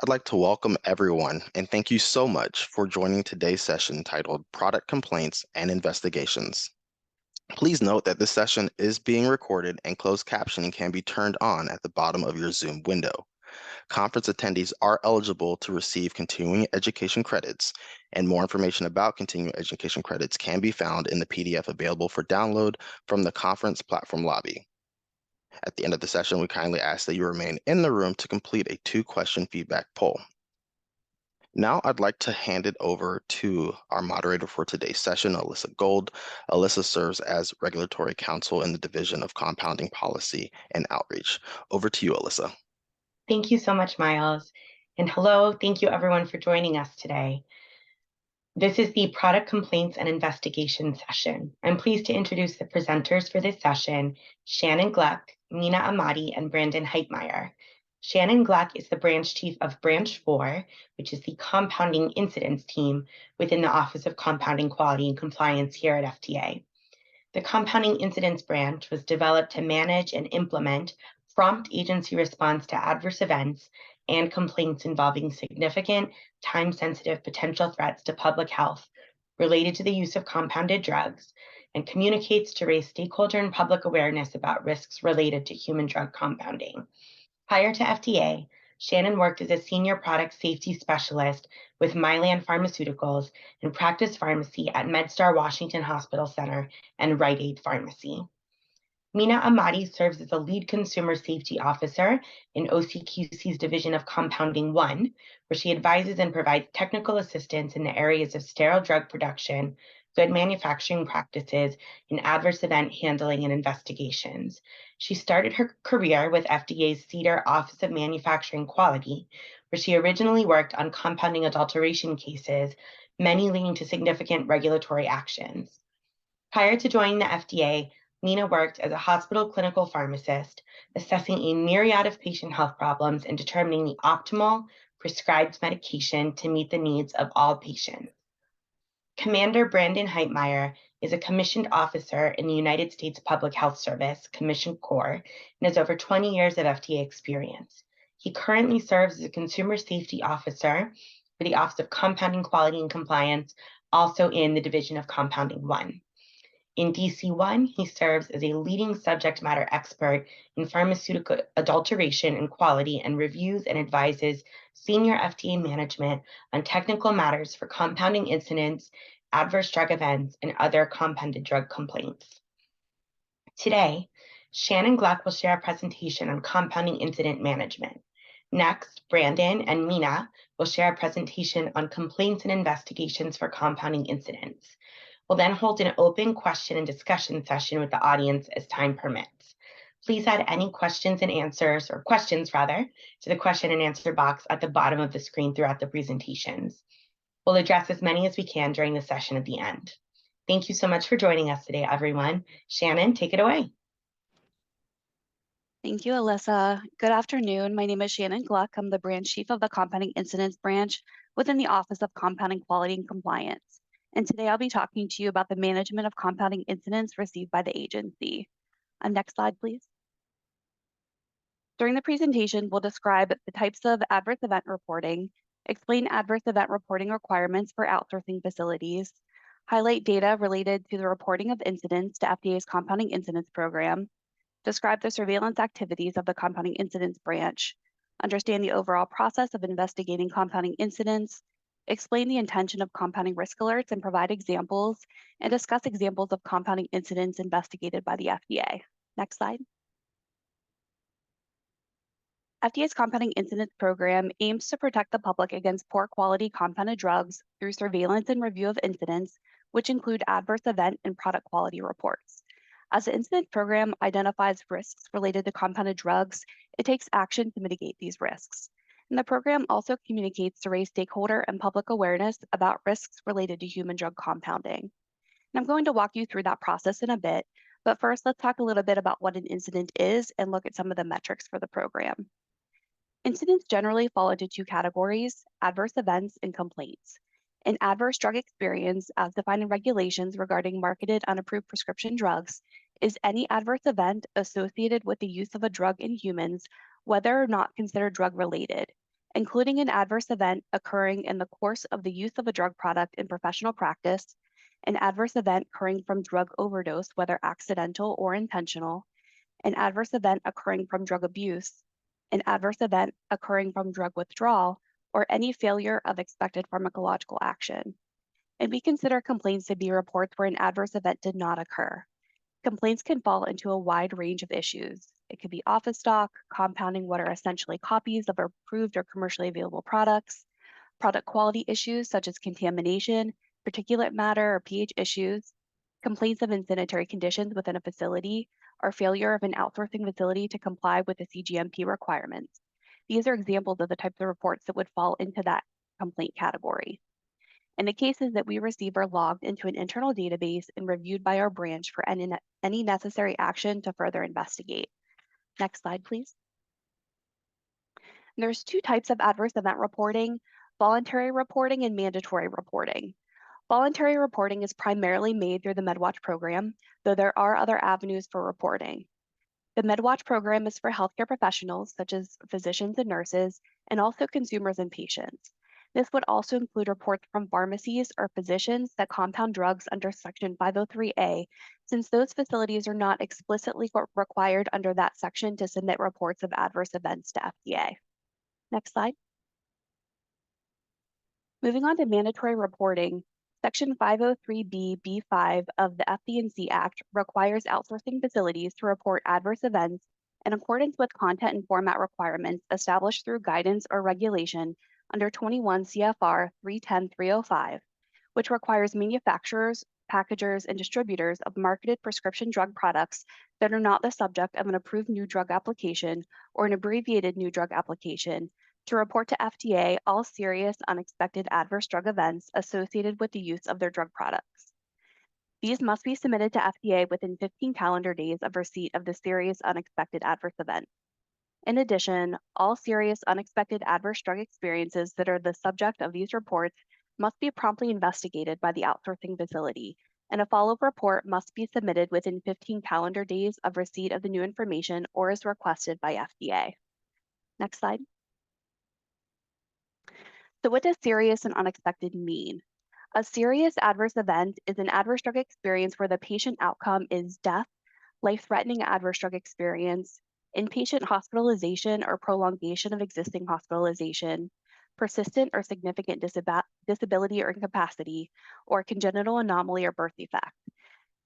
I'd like to welcome everyone and thank you so much for joining today's session titled Product Complaints and Investigations. Please note that this session is being recorded and closed captioning can be turned on at the bottom of your Zoom window. Conference attendees are eligible to receive continuing education credits, and more information about continuing education credits can be found in the PDF available for download from the conference platform lobby. At the end of the session, we kindly ask that you remain in the room to complete a 2-question feedback poll. Now I'd like to hand it over to our moderator for today's session, Alyssa Gold. Alyssa serves as Regulatory Counsel in the Division of Compounding Policy and Outreach. Over to you, Alyssa. Thank you so much, Miles. And hello, thank you everyone for joining us today. This is the Product Complaints and Investigation session. I'm pleased to introduce the presenters for this session, Shannon Glueck, Mina Ahmadi, and Brandon Heitmeier. Shannon Glueck is the branch chief of Branch 4, which is the Compounding Incidents Team within the Office of Compounding Quality and Compliance here at FDA. The Compounding Incidents Branch was developed to manage and implement prompt agency response to adverse events and complaints involving significant, time-sensitive potential threats to public health related to the use of compounded drugs, and communicates to raise stakeholder and public awareness about risks related to human drug compounding. Prior to FDA, Shannon worked as a senior product safety specialist with Mylan Pharmaceuticals and practiced pharmacy at MedStar Washington Hospital Center and Rite Aid Pharmacy. Mina Ahmadi serves as a lead consumer safety officer in OCQC's Division of Compounding 1, where she advises and provides technical assistance in the areas of sterile drug production, good manufacturing practices, and adverse event handling and investigations. She started her career with FDA's Cedar Office of Manufacturing Quality, where she originally worked on compounding adulteration cases, many leading to significant regulatory actions. Prior to joining the FDA, Mina worked as a hospital clinical pharmacist, assessing a myriad of patient health problems and determining the optimal prescribed medication to meet the needs of all patients. Commander Brandon Heitmeier is a commissioned officer in the United States Public Health Service, Commissioned Corps, and has over 20 years of FDA experience. He currently serves as a consumer safety officer for the Office of Compounding Quality and Compliance, also in the Division of Compounding 1. In DC1, he serves as a leading subject matter expert in pharmaceutical adulteration and quality and reviews and advises senior FDA management on technical matters for compounding incidents, adverse drug events, and other compounded drug complaints. Today, Shannon Glueck will share a presentation on compounding incident management. Next, Brandon and Mina will share a presentation on complaints and investigations for compounding incidents. We'll then hold an open question and discussion session with the audience as time permits. Please add any questions, to the question and answer box at the bottom of the screen throughout the presentations. We'll address as many as we can during the session at the end. Thank you so much for joining us today, everyone. Shannon, take it away. Thank you, Alyssa. Good afternoon. My name is Shannon Glueck. I'm the branch chief of the Compounding Incidents Branch within the Office of Compounding Quality and Compliance. And today I'll be talking to you about the management of compounding incidents received by the agency. Next slide, please. During the presentation, we'll describe the types of adverse event reporting, explain adverse event reporting requirements for outsourcing facilities, highlight data related to the reporting of incidents to FDA's Compounding Incidents Program, describe the surveillance activities of the Compounding Incidents Branch, understand the overall process of investigating compounding incidents, explain the intention of compounding risk alerts and provide examples, and discuss examples of compounding incidents investigated by the FDA. Next slide. FDA's Compounding Incidents Program aims to protect the public against poor quality compounded drugs through surveillance and review of incidents, which include adverse event and product quality reports. As the incident program identifies risks related to compounded drugs, it takes action to mitigate these risks. And the program also communicates to raise stakeholder and public awareness about risks related to human drug compounding. And I'm going to walk you through that process in a bit, but first let's talk a little bit about what an incident is and look at some of the metrics for the program. Incidents generally fall into 2 categories: adverse events and complaints. An adverse drug experience, as defined in regulations regarding marketed unapproved prescription drugs, is any adverse event associated with the use of a drug in humans, whether or not considered drug-related, including an adverse event occurring in the course of the use of a drug product in professional practice, an adverse event occurring from drug overdose, whether accidental or intentional, an adverse event occurring from drug abuse, an adverse event occurring from drug withdrawal, or any failure of expected pharmacological action. And we consider complaints to be reports where an adverse event did not occur. Complaints can fall into a wide range of issues. It could be office stock, compounding what are essentially copies of approved or commercially available products, product quality issues such as contamination, particulate matter, or pH issues, complaints of unsanitary conditions within a facility, or failure of an outsourcing facility to comply with the CGMP requirements. These are examples of the types of reports that would fall into that complaint category. And the cases that we receive are logged into an internal database and reviewed by our branch for any necessary action to further investigate. Next slide, please. There's two types of adverse event reporting: voluntary reporting and mandatory reporting. Voluntary reporting is primarily made through the MedWatch program, though there are other avenues for reporting. The MedWatch program is for healthcare professionals, such as physicians and nurses, and also consumers and patients. This would also include reports from pharmacies or physicians that compound drugs under Section 503A, since those facilities are not explicitly required under that section to submit reports of adverse events to FDA. Next slide. Moving on to mandatory reporting, Section 503B(b)(5) of the FD&C Act requires outsourcing facilities to report adverse events in accordance with content and format requirements established through guidance or regulation under 21 CFR 310.305, which requires manufacturers, packagers, and distributors of marketed prescription drug products that are not the subject of an approved new drug application or an abbreviated new drug application to report to FDA all serious unexpected adverse drug events associated with the use of their drug products. These must be submitted to FDA within 15 calendar days of receipt of the serious unexpected adverse event. In addition, all serious unexpected adverse drug experiences that are the subject of these reports must be promptly investigated by the outsourcing facility, and a follow-up report must be submitted within 15 calendar days of receipt of the new information or as requested by FDA. Next slide. So what does serious and unexpected mean? A serious adverse event is an adverse drug experience where the patient outcome is death, life-threatening adverse drug experience, inpatient hospitalization or prolongation of existing hospitalization, persistent or significant disability or incapacity, or congenital anomaly or birth defect.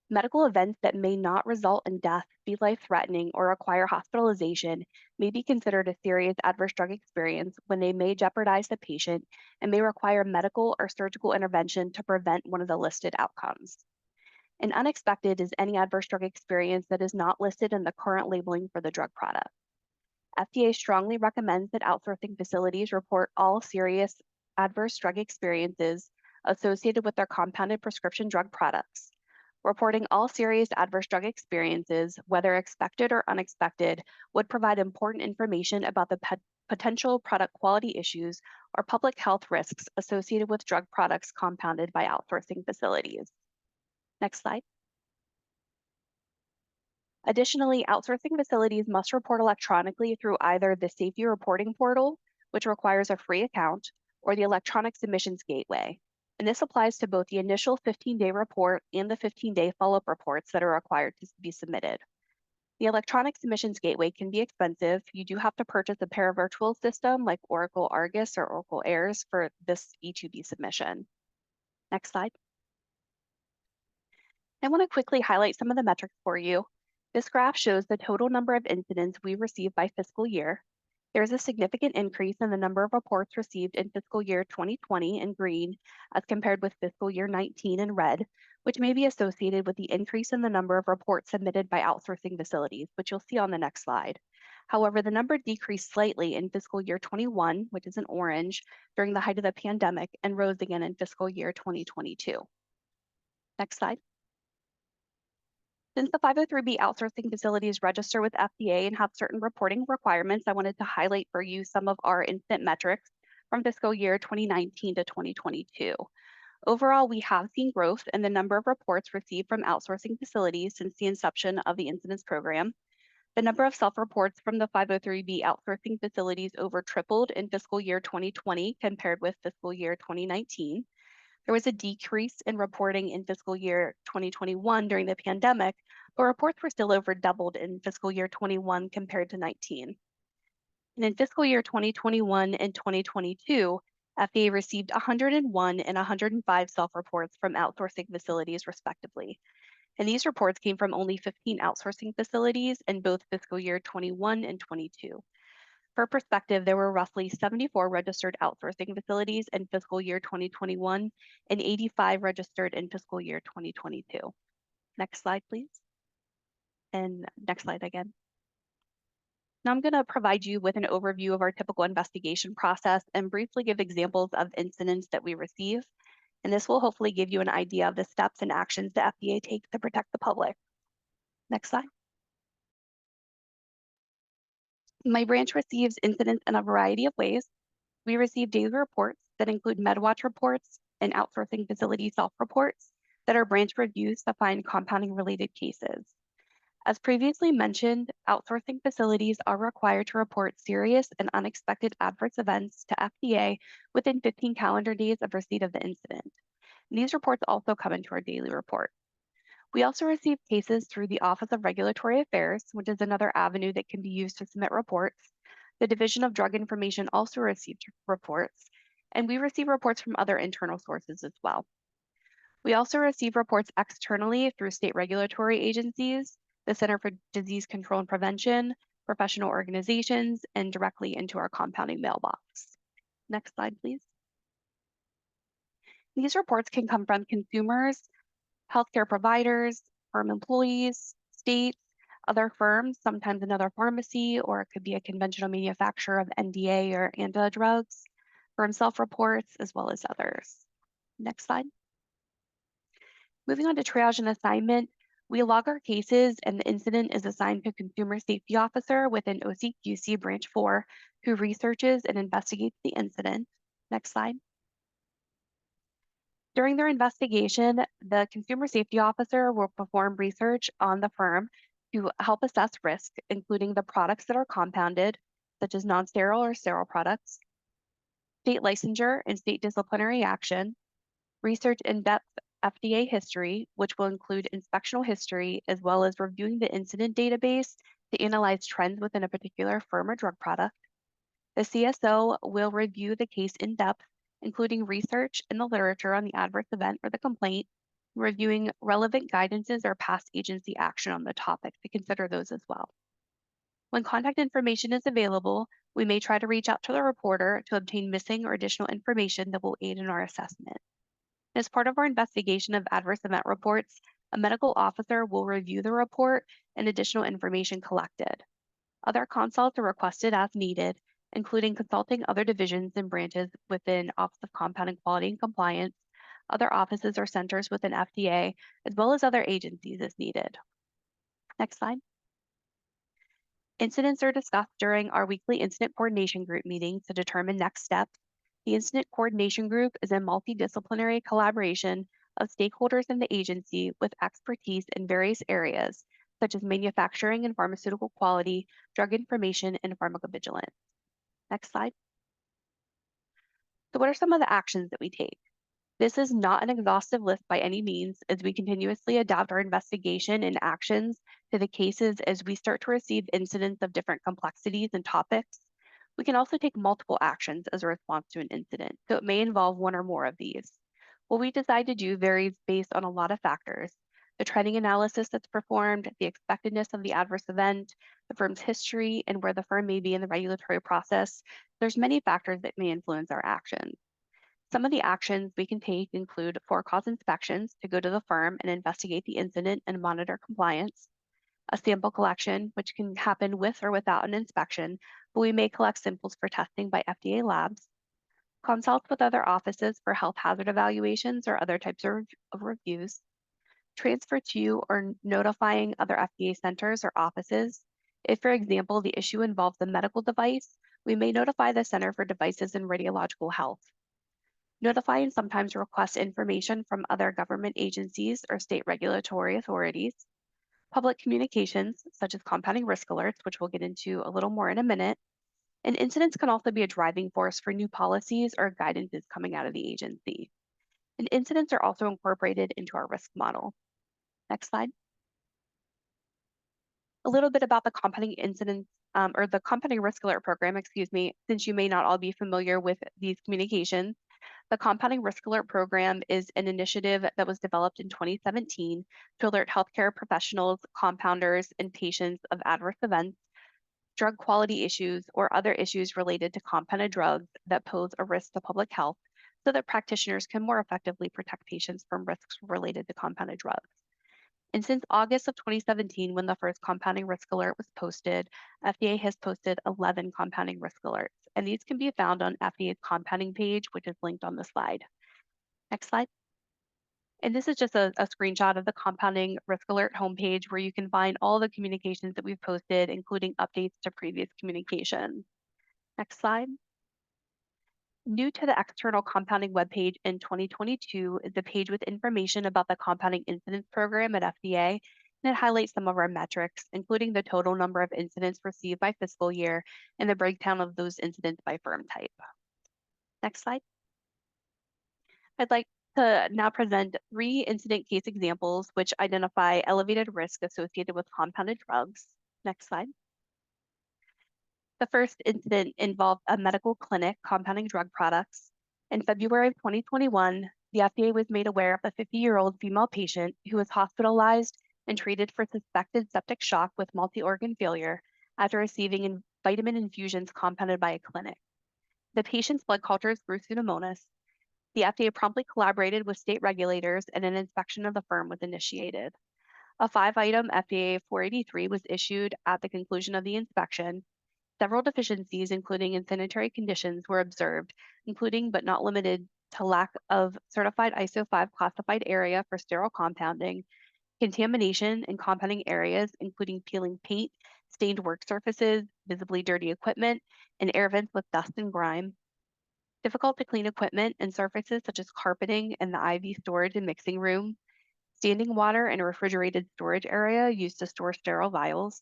Medical events that may not result in death, be life-threatening, or require hospitalization may be considered a serious adverse drug experience when they may jeopardize the patient and may require medical or surgical intervention to prevent one of the listed outcomes. And unexpected is any adverse drug experience that is not listed in the current labeling for the drug product. FDA strongly recommends that outsourcing facilities report all serious adverse drug experiences associated with their compounded prescription drug products. Reporting all serious adverse drug experiences, whether expected or unexpected, would provide important information about the potential product quality issues or public health risks associated with drug products compounded by outsourcing facilities. Next slide. Additionally, outsourcing facilities must report electronically through either the Safety Reporting Portal, which requires a free account, or the Electronic Submissions Gateway. And this applies to both the initial 15-day report and the 15-day follow-up reports that are required to be submitted. The Electronic Submissions Gateway can be expensive. You do have to purchase a para-virtual system like Oracle Argus or Oracle AIRS for this E2B submission. Next slide. I want to quickly highlight some of the metrics for you. This graph shows the total number of incidents we receive by fiscal year. There is a significant increase in the number of reports received in fiscal year 2020 in green as compared with fiscal year 19 in red, which may be associated with the increase in the number of reports submitted by outsourcing facilities, which you'll see on the next slide. However, the number decreased slightly in fiscal year 21, which is in orange, during the height of the pandemic, and rose again in fiscal year 2022. Next slide. Since the 503B outsourcing facilities register with FDA and have certain reporting requirements, I wanted to highlight for you some of our incident metrics from fiscal year 2019 to 2022. Overall, we have seen growth in the number of reports received from outsourcing facilities since the inception of the incidence program. The number of self-reports from the 503B outsourcing facilities over tripled in fiscal year 2020 compared with fiscal year 2019. There was a decrease in reporting in fiscal year 2021 during the pandemic, but reports were still over doubled in fiscal year 21 compared to 19. And in fiscal year 2021 and 2022, FDA received 101 and 105 self-reports from outsourcing facilities, respectively. And these reports came from only 15 outsourcing facilities in both fiscal year 21 and 22. For perspective, there were roughly 74 registered outsourcing facilities in fiscal year 2021 and 85 registered in fiscal year 2022. Next slide, please. And next slide again. Now I'm going to provide you with an overview of our typical investigation process and briefly give examples of incidents that we receive. And this will hopefully give you an idea of the steps and actions the FDA takes to protect the public. Next slide. My branch receives incidents in a variety of ways. We receive daily reports that include MedWatch reports and outsourcing facility self-reports that our branch reviews to find compounding-related cases. As previously mentioned, outsourcing facilities are required to report serious and unexpected adverse events to FDA within 15 calendar days of receipt of the incident. And these reports also come into our daily report. We also receive cases through the Office of Regulatory Affairs, which is another avenue that can be used to submit reports. The Division of Drug Information also receives reports, and we receive reports from other internal sources as well. We also receive reports externally through state regulatory agencies, the Center for Disease Control and Prevention, professional organizations, and directly into our compounding mailbox. Next slide, please. These reports can come from consumers, healthcare providers, firm employees, states, other firms, sometimes another pharmacy, or it could be a conventional manufacturer of NDA or ANDA drugs, firm self-reports, as well as others. Next slide. Moving on to triage and assignment, we log our cases and the incident is assigned to a consumer safety officer within OCQC Branch 4 who researches and investigates the incident. Next slide. During their investigation, the consumer safety officer will perform research on the firm to help assess risk, including the products that are compounded, such as non-sterile or sterile products, state licensure and state disciplinary action, research in-depth FDA history, which will include inspectional history, as well as reviewing the incident database to analyze trends within a particular firm or drug product. The CSO will review the case in depth, including research in the literature on the adverse event or the complaint, reviewing relevant guidances or past agency action on the topic to consider those as well. When contact information is available, we may try to reach out to the reporter to obtain missing or additional information that will aid in our assessment. As part of our investigation of adverse event reports, a medical officer will review the report and additional information collected. Other consults are requested as needed, including consulting other divisions and branches within Office of Compounding Quality and Compliance, other offices or centers within FDA, as well as other agencies as needed. Next slide. Incidents are discussed during our weekly incident coordination group meetings to determine next steps. The incident coordination group is a multidisciplinary collaboration of stakeholders in the agency with expertise in various areas, such as manufacturing and pharmaceutical quality, drug information, and pharmacovigilance. Next slide. So what are some of the actions that we take? This is not an exhaustive list by any means, as we continuously adapt our investigation and actions to the cases as we start to receive incidents of different complexities and topics. We can also take multiple actions as a response to an incident, so it may involve one or more of these. What we decide to do varies based on a lot of factors: the trending analysis that's performed, the expectedness of the adverse event, the firm's history, and where the firm may be in the regulatory process. There's many factors that may influence our actions. Some of the actions we can take include for-cause inspections to go to the firm and investigate the incident and monitor compliance, a sample collection, which can happen with or without an inspection, but we may collect samples for testing by FDA labs, consults with other offices for health hazard evaluations or other types of reviews, transfer to or notifying other FDA centers or offices. If, for example, the issue involves a medical device, we may notify the Center for Devices and Radiological Health. Notify and sometimes request information from other government agencies or state regulatory authorities. public communications, such as compounding risk alerts, which we'll get into a little more in a minute, and incidents can also be a driving force for new policies or guidances coming out of the agency. And incidents are also incorporated into our risk model. Next slide. A little bit about the compounding incidents or the compounding risk alert program, excuse me, since you may not all be familiar with these communications. The Compounding Risk Alert Program is an initiative that was developed in 2017 to alert healthcare professionals, compounders, and patients of adverse events, drug quality issues, or other issues related to compounded drugs that pose a risk to public health so that practitioners can more effectively protect patients from risks related to compounded drugs. And since August of 2017, when the first compounding risk alert was posted, FDA has posted 11 compounding risk alerts, and these can be found on FDA's compounding page, which is linked on the slide. Next slide. And this is just a screenshot of the compounding risk alert homepage where you can find all the communications that we've posted, including updates to previous communications. Next slide. New to the external compounding webpage in 2022 is the page with information about the compounding incidents program at FDA, and it highlights some of our metrics, including the total number of incidents received by fiscal year and the breakdown of those incidents by firm type. Next slide. I'd like to now present 3 incident case examples which identify elevated risk associated with compounded drugs. Next slide. The first incident involved a medical clinic compounding drug products. In February of 2021, the FDA was made aware of a 50-year-old female patient who was hospitalized and treated for suspected septic shock with multi-organ failure after receiving vitamin infusions compounded by a clinic. The patient's blood cultures grew Pseudomonas. The FDA promptly collaborated with state regulators and an inspection of the firm was initiated. A 5-item FDA 483 was issued at the conclusion of the inspection. Several deficiencies, including in sanitary conditions, were observed, including but not limited to lack of certified ISO 5 classified area for sterile compounding, contamination in compounding areas, including peeling paint, stained work surfaces, visibly dirty equipment, and air vents with dust and grime, difficult to clean equipment and surfaces such as carpeting and the IV storage and mixing room, standing water in a refrigerated storage area used to store sterile vials,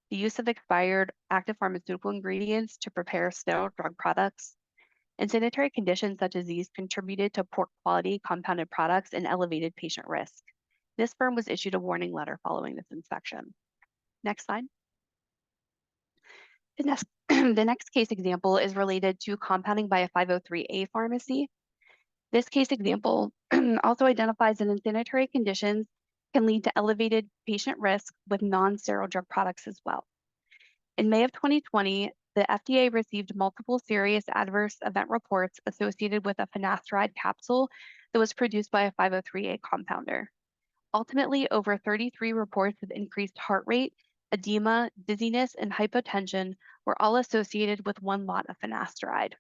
the use of expired active pharmaceutical ingredients to prepare sterile drug products, and sanitary conditions such as these contributed to poor quality compounded products and elevated patient risk. This firm was issued a warning letter following this inspection. Next slide. The next case example is related to compounding by a 503A pharmacy. This case example also identifies that sanitary conditions can lead to elevated patient risk with non-sterile drug products as well. In May of 2020, the FDA received multiple serious adverse event reports associated with a finasteride capsule that was produced by a 503A compounder. Ultimately, over 33 reports of increased heart rate, edema, dizziness, and hypotension were all associated with one lot of finasteride.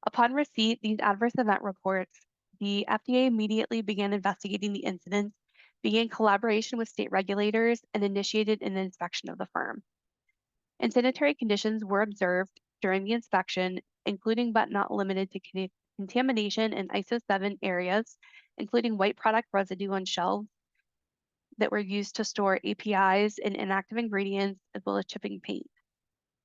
Upon receipt these adverse event reports, the FDA immediately began investigating the incidents, began collaboration with state regulators, and initiated an inspection of the firm. And sanitary conditions were observed during the inspection, including but not limited to contamination in ISO 7 areas, including white product residue on shelves that were used to store APIs and inactive ingredients, as well as chipping paint.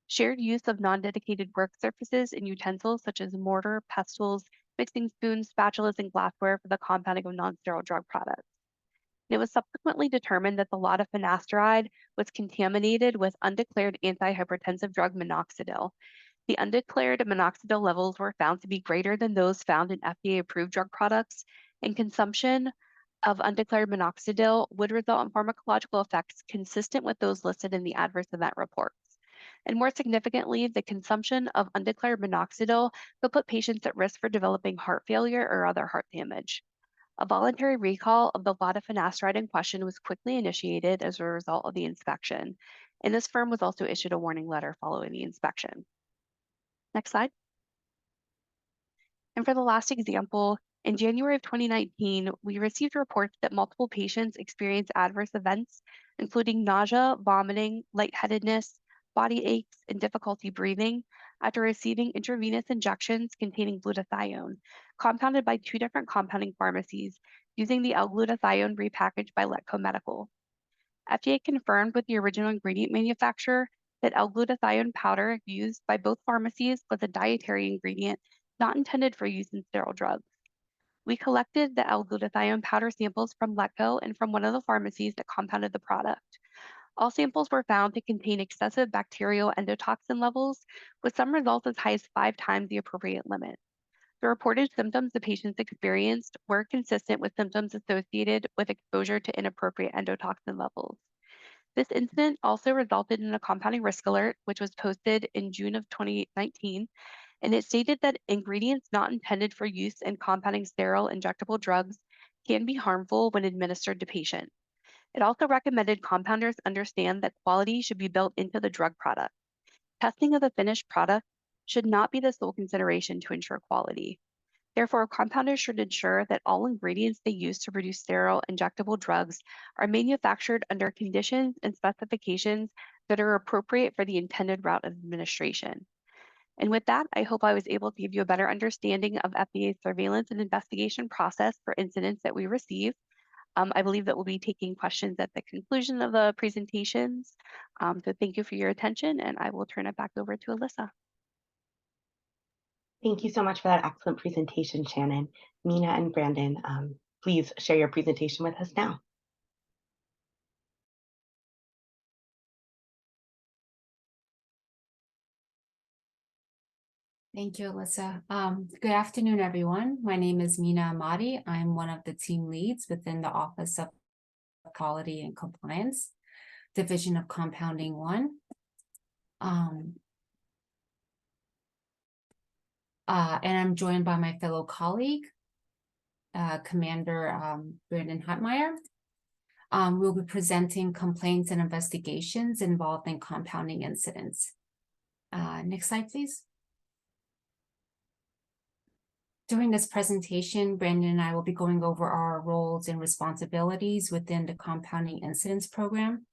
Shared use of non-dedicated work surfaces and utensils such as mortar, pestles, mixing spoons, spatulas, and glassware for the compounding of non-sterile drug products. And it was subsequently determined that the lot of finasteride was contaminated with undeclared antihypertensive drug minoxidil. The undeclared minoxidil levels were found to be greater than those found in FDA-approved drug products, and consumption of undeclared minoxidil would result in pharmacological effects consistent with those listed in the adverse event reports. And more significantly, the consumption of undeclared minoxidil could put patients at risk for developing heart failure or other heart damage. A voluntary recall of the lot of finasteride in question was quickly initiated as a result of the inspection, and this firm was also issued a warning letter following the inspection. Next slide. And for the last example, in January of 2019, we received reports that multiple patients experienced adverse events, including nausea, vomiting, lightheadedness, body aches, and difficulty breathing after receiving intravenous injections containing glutathione, compounded by 2 different compounding pharmacies using the L-glutathione repackaged by Letco Medical. FDA confirmed with the original ingredient manufacturer that L-glutathione powder used by both pharmacies was a dietary ingredient not intended for use in sterile drugs. We collected the L-glutathione powder samples from Letco and from one of the pharmacies that compounded the product. All samples were found to contain excessive bacterial endotoxin levels, with some results as high as 5 times the appropriate limit. The reported symptoms the patients experienced were consistent with symptoms associated with exposure to inappropriate endotoxin levels. This incident also resulted in a compounding risk alert, which was posted in June of 2019, and it stated that ingredients not intended for use in compounding sterile injectable drugs can be harmful when administered to patients. It also recommended compounders understand that quality should be built into the drug product. Testing of the finished product should not be the sole consideration to ensure quality. Therefore, compounders should ensure that all ingredients they use to produce sterile injectable drugs are manufactured under conditions and specifications that are appropriate for the intended route of administration. And with that, I hope I was able to give you a better understanding of FDA's surveillance and investigation process for incidents that we receive. I believe that we'll be taking questions at the conclusion of the presentations. So thank you for your attention, and I will turn it back over to Alyssa. Thank you so much for that excellent presentation, Shannon. Mina and Brandon, please share your presentation with us now. Thank you, Alyssa. Good afternoon, everyone. My name is Mina Ahmadi. I'm one of the team leads within the Office of Quality and Compliance, Division of Compounding 1. And I'm joined by my fellow colleague, Commander Brandon Heitmeier. We'll be presenting complaints and investigations involved in compounding incidents. Next slide, please. During this presentation, Brandon and I will be going over our roles and responsibilities within the Compounding Incidents Program.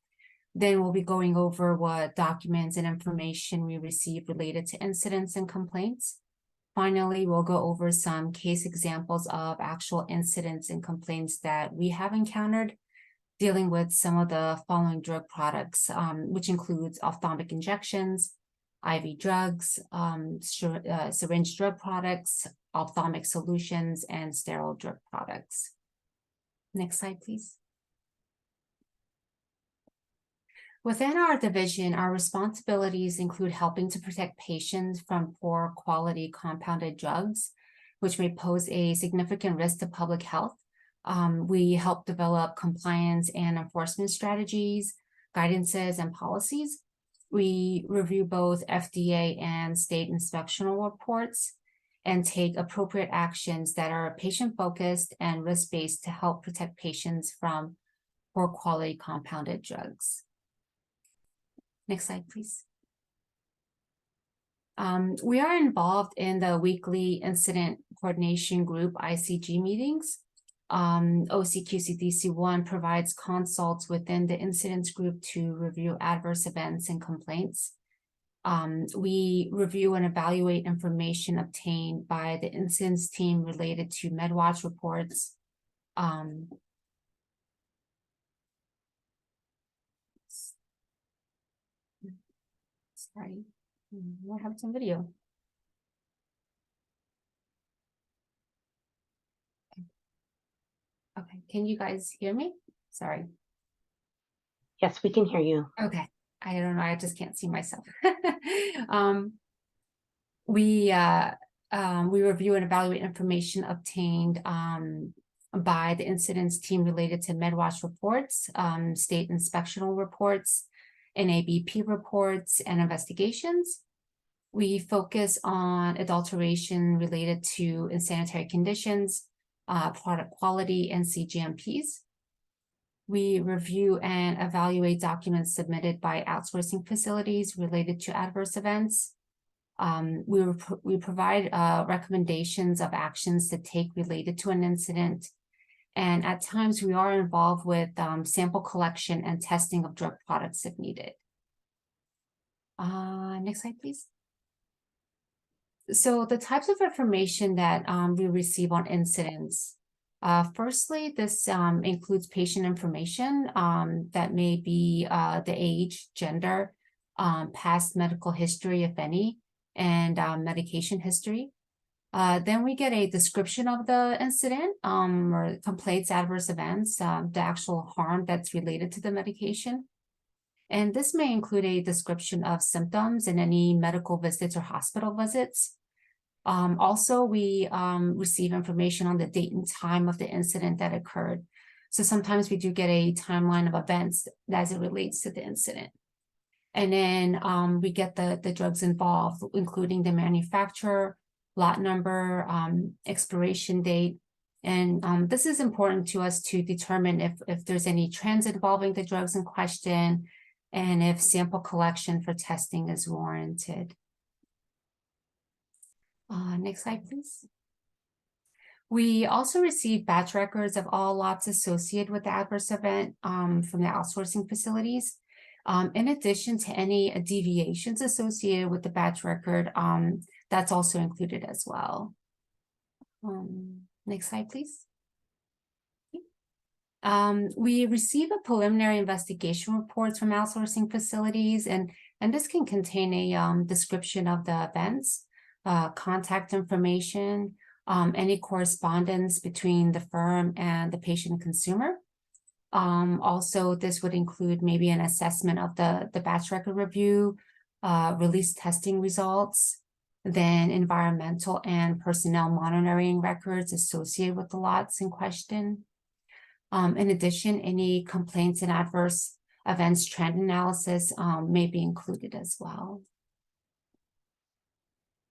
Then we'll be going over what documents and information we receive related to incidents and complaints. Finally, we'll go over some case examples of actual incidents and complaints that we have encountered dealing with some of the following drug products, which includes ophthalmic injections, IV drugs, syringe drug products, ophthalmic solutions, and sterile drug products. Next slide, please. Within our division, our responsibilities include helping to protect patients from poor quality compounded drugs, which may pose a significant risk to public health. We help develop compliance and enforcement strategies, guidances, and policies. We review both FDA and state inspectional reports and take appropriate actions that are patient-focused and risk-based to help protect patients from poor quality compounded drugs. Next slide, please. We are involved in the weekly Incident Coordination Group ICG meetings. OCQCDC1 provides consults within the incidents group to review adverse events and complaints. We review and evaluate information obtained by the incidents team related to MedWatch reports. Sorry, we'll have some video. Okay, can you guys hear me? Sorry. Yes, we can hear you. Okay, I don't know, I just can't see myself. We review and evaluate information obtained by the incidents team related to MedWatch reports, state inspectional reports, NABP reports, and investigations. We focus on adulteration related to insanitary conditions, product quality, and CGMPs. We review and evaluate documents submitted by outsourcing facilities related to adverse events. We provide recommendations of actions to take related to an incident. And at times we are involved with sample collection and testing of drug products if needed. Next slide, please. So the types of information that we receive on incidents Firstly, this includes patient information that may be the age, gender, past medical history, if any, and medication history. Then we get a description of the incident or complaints, adverse events, the actual harm that's related to the medication. And this may include a description of symptoms and any medical visits or hospital visits. Also, we receive information on the date and time of the incident that occurred. So sometimes we do get a timeline of events as it relates to the incident. And then we get the drugs involved, including the manufacturer, lot number, expiration date. And this is important to us to determine if there's any trends involving the drugs in question and if sample collection for testing is warranted. Next slide, please. We also receive batch records of all lots associated with the adverse event from the outsourcing facilities. In addition to any deviations associated with the batch record, that's also included as well. Next slide, please. We receive a preliminary investigation reports from outsourcing facilities, and this can contain a description of the events, contact information, any correspondence between the firm and the patient consumer. Also, this would include maybe an assessment of the batch record review, release testing results, then environmental and personnel monitoring records associated with the lots in question. In addition, any complaints and adverse events trend analysis may be included as well.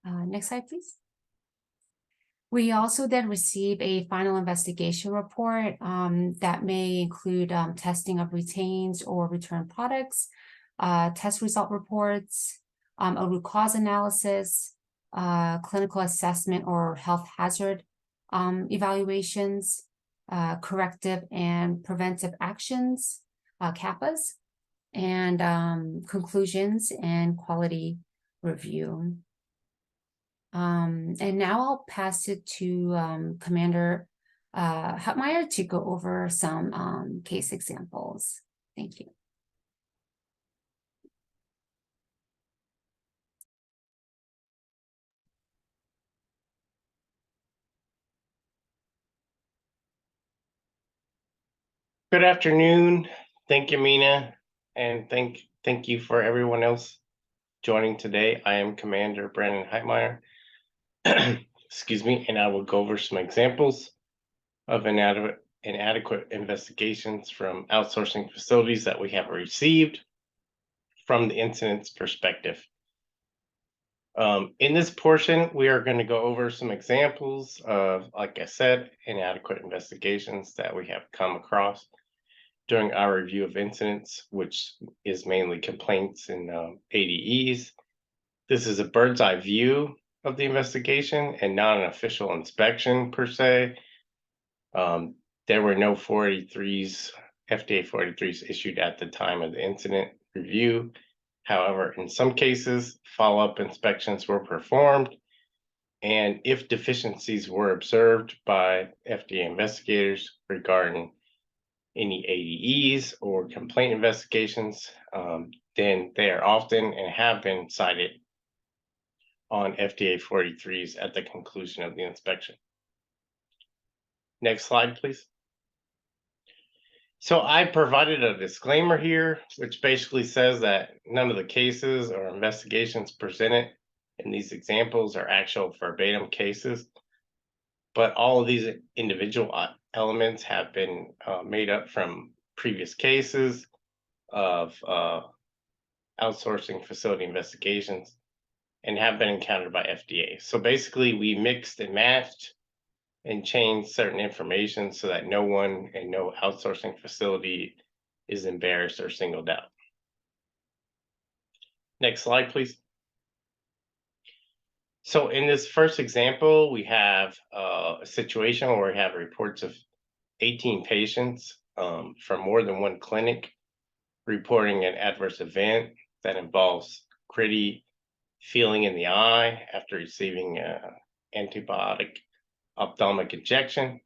Next slide, please. We also then receive a final investigation report that may include testing of retained or returned products, test result reports, a root cause analysis, clinical assessment or health hazard evaluations, corrective and preventive actions, CAPAs, and conclusions and quality review. And now I'll pass it to Commander Heitmeier to go over some case examples. Thank you. Good afternoon. Thank you, Mina, and thank you for everyone else joining today. I am Commander Brandon Heitmeier. Excuse me, and I will go over some examples of inadequate investigations from outsourcing facilities that we have received from the incident's perspective. In this portion, we are going to go over some examples of, like I said, inadequate investigations that we have come across during our review of incidents, which is mainly complaints and ADEs. This is a bird's eye view of the investigation and not an official inspection per se. There were no 483s, FDA 483s issued at the time of the incident review. However, in some cases, follow-up inspections were performed, and if deficiencies were observed by FDA investigators regarding any ADEs or complaint investigations, then they are often and have been cited on FDA 483s at the conclusion of the inspection. Next slide, please. So I provided a disclaimer here, which basically says that none of the cases or investigations presented in these examples are actual verbatim cases, but all of these individual elements have been made up from previous cases of outsourcing facility investigations and have been encountered by FDA. So basically, we mixed and matched and changed certain information so that no one and no outsourcing facility is embarrassed or singled out. Next slide, please. So in this first example, we have a situation where we have reports of 18 patients from more than one clinic reporting an adverse event that involves gritty feeling in the eye after receiving antibiotic ophthalmic injection.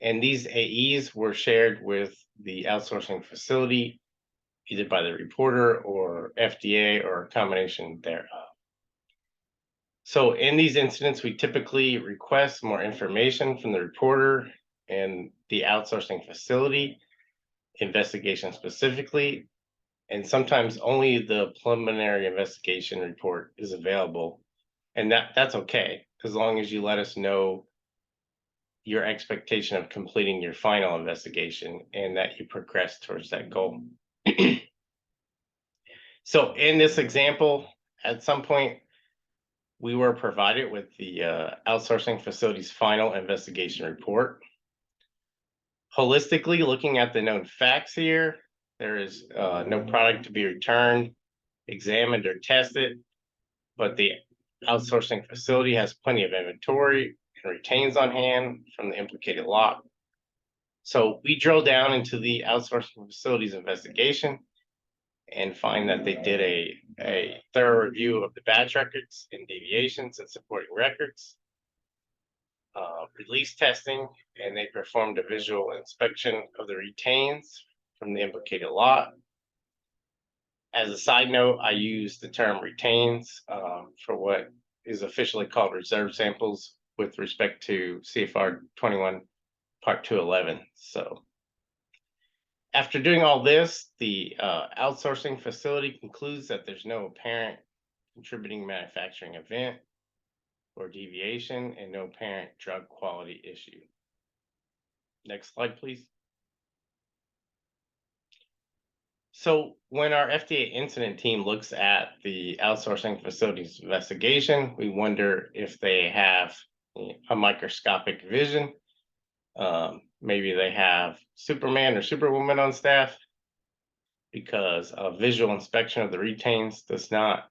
And these AEs were shared with the outsourcing facility, either by the reporter or FDA or a combination thereof. So in these incidents, we typically request more information from the reporter and the outsourcing facility, investigation specifically, and sometimes only the preliminary investigation report is available. And that's okay, as long as you let us know your expectation of completing your final investigation and that you progress towards that goal. So in this example, at some point, we were provided with the outsourcing facility's final investigation report. Holistically, looking at the known facts here, there is no product to be returned, examined, or tested, but the outsourcing facility has plenty of inventory and retains on hand from the implicated lot. So we drill down into the outsourcing facility's investigation and find that they did a thorough review of the batch records and deviations and supporting records, release testing, and they performed a visual inspection of the retains from the implicated lot. As a side note, I use the term retains for what is officially called reserve samples with respect to CFR 21 Part 211. So after doing all this, the outsourcing facility concludes that there's no apparent contributing manufacturing event or deviation and no apparent drug quality issue. Next slide, please. So when our FDA incident team looks at the outsourcing facility's investigation, we wonder if they have a microscopic vision. Maybe they have Superman or Superwoman on staff, because a visual inspection of the retains does not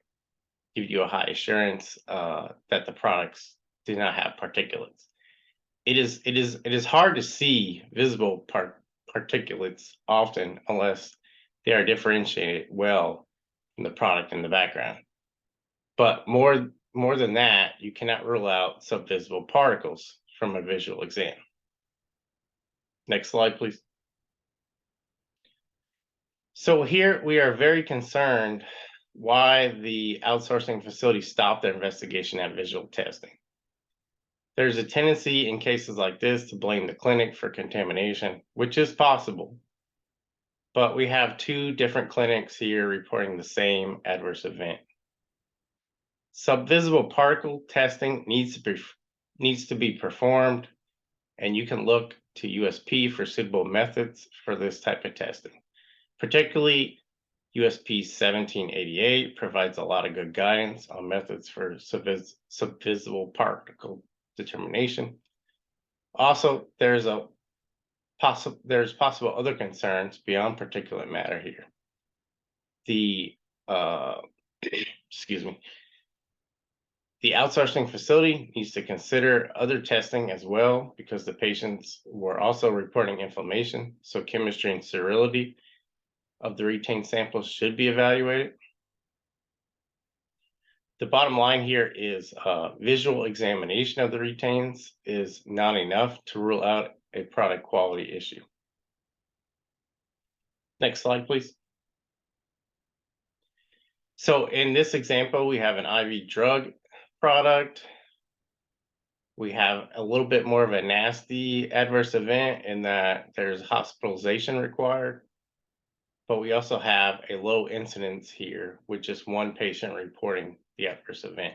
give you a high assurance that the products do not have particulates. It is hard to see visible particulates often unless they are differentiated well from the product in the background. But more than that, you cannot rule out subvisible particles from a visual exam. Next slide, please. So here we are very concerned why the outsourcing facility stopped their investigation at visual testing. There's a tendency in cases like this to blame the clinic for contamination, which is possible. But we have two different clinics here reporting the same adverse event. Subvisible particle testing needs to be performed, and you can look to USP for suitable methods for this type of testing. Particularly, USP 1788 provides a lot of good guidance on methods for subvisible particle determination. Also, there's possible other concerns beyond particulate matter here. The excuse me. The outsourcing facility needs to consider other testing as well, because the patients were also reporting inflammation, so chemistry and sterility of the retained samples should be evaluated. The bottom line here is visual examination of the retains is not enough to rule out a product quality issue. Next slide, please. So in this example, we have an IV drug product. We have a little bit more of a nasty adverse event in that there's hospitalization required. But we also have a low incidence here with just one patient reporting the adverse event.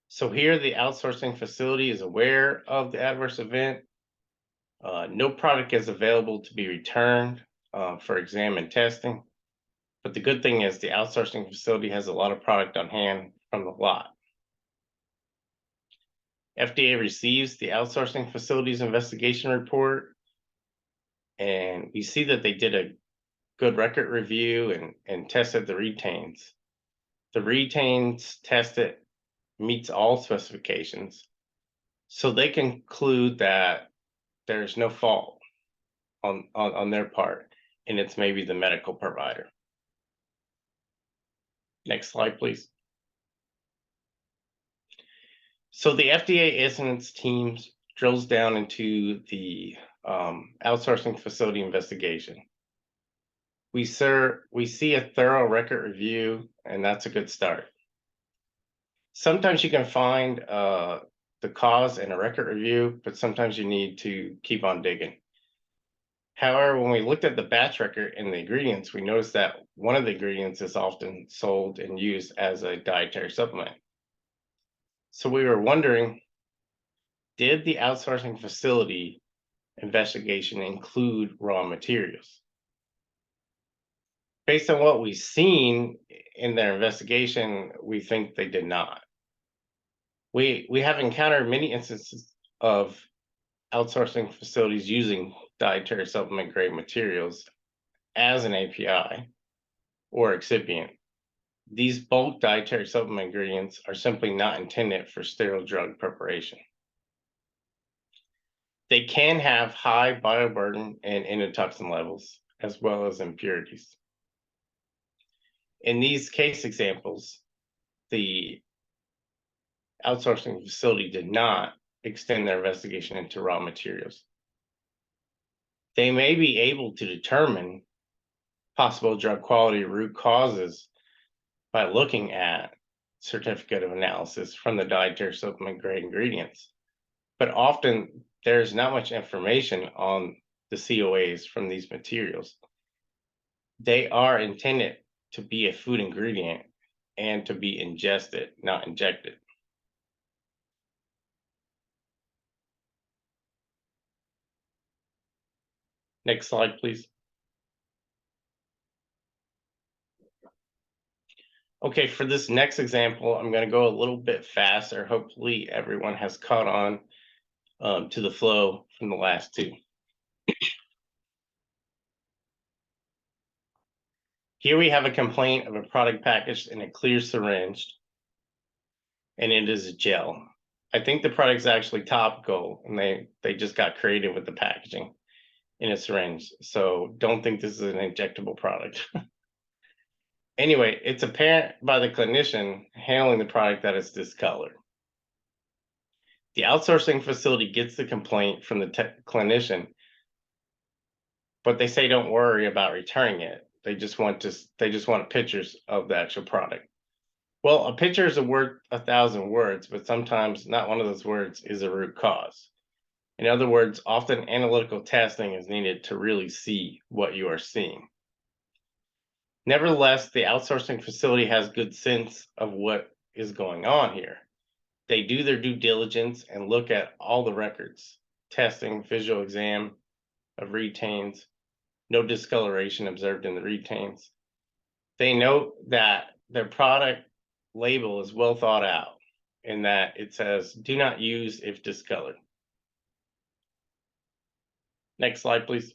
So here the outsourcing facility is aware of the adverse event. No product is available to be returned for exam and testing. But the good thing is the outsourcing facility has a lot of product on hand from the lot. FDA receives the outsourcing facility's investigation report, and we see that they did a good record review and tested the retains. The retains tested meets all specifications, so they conclude that there's no fault on their part, and it's maybe the medical provider. Next slide, please. So the FDA incidents teams drills down into the outsourcing facility investigation. We see a thorough record review, and that's a good start. Sometimes you can find the cause in a record review, but sometimes you need to keep on digging. However, when we looked at the batch record and the ingredients, we noticed that one of the ingredients is often sold and used as a dietary supplement. So we were wondering, did the outsourcing facility investigation include raw materials? Based on what we've seen in their investigation, we think they did not. We have encountered many instances of outsourcing facilities using dietary supplement grade materials as an API or excipient. These bulk dietary supplement ingredients are simply not intended for sterile drug preparation. They can have high bioburden and endotoxin levels, as well as impurities. In these case examples, the outsourcing facility did not extend their investigation into raw materials. They may be able to determine possible drug quality root causes by looking at certificate of analysis from the dietary supplement grade ingredients, but often there's not much information on the COAs from these materials. They are intended to be a food ingredient and to be ingested, not injected. Next slide, please. Okay, for this next example, I'm going to go a little bit faster. Hopefully everyone has caught on to the flow from the last two. Here we have a complaint of a product packaged in a clear syringe, and it is a gel. I think the product is actually topical, and they just got creative with the packaging in a syringe. So don't think this is an injectable product. Anyway, it's apparent by the clinician handling the product that it's discolored. The outsourcing facility gets the complaint from the clinician, but they say don't worry about returning it. They just want pictures of the actual product. Well, a picture is worth 1,000 words, but sometimes not one of those words is a root cause. In other words, often analytical testing is needed to really see what you are seeing. Nevertheless, the outsourcing facility has good sense of what is going on here. They do their due diligence and look at all the records, testing, visual exam of retains, no discoloration observed in the retains. They note that their product label is well thought out in that it says, do not use if discolored. Next slide, please.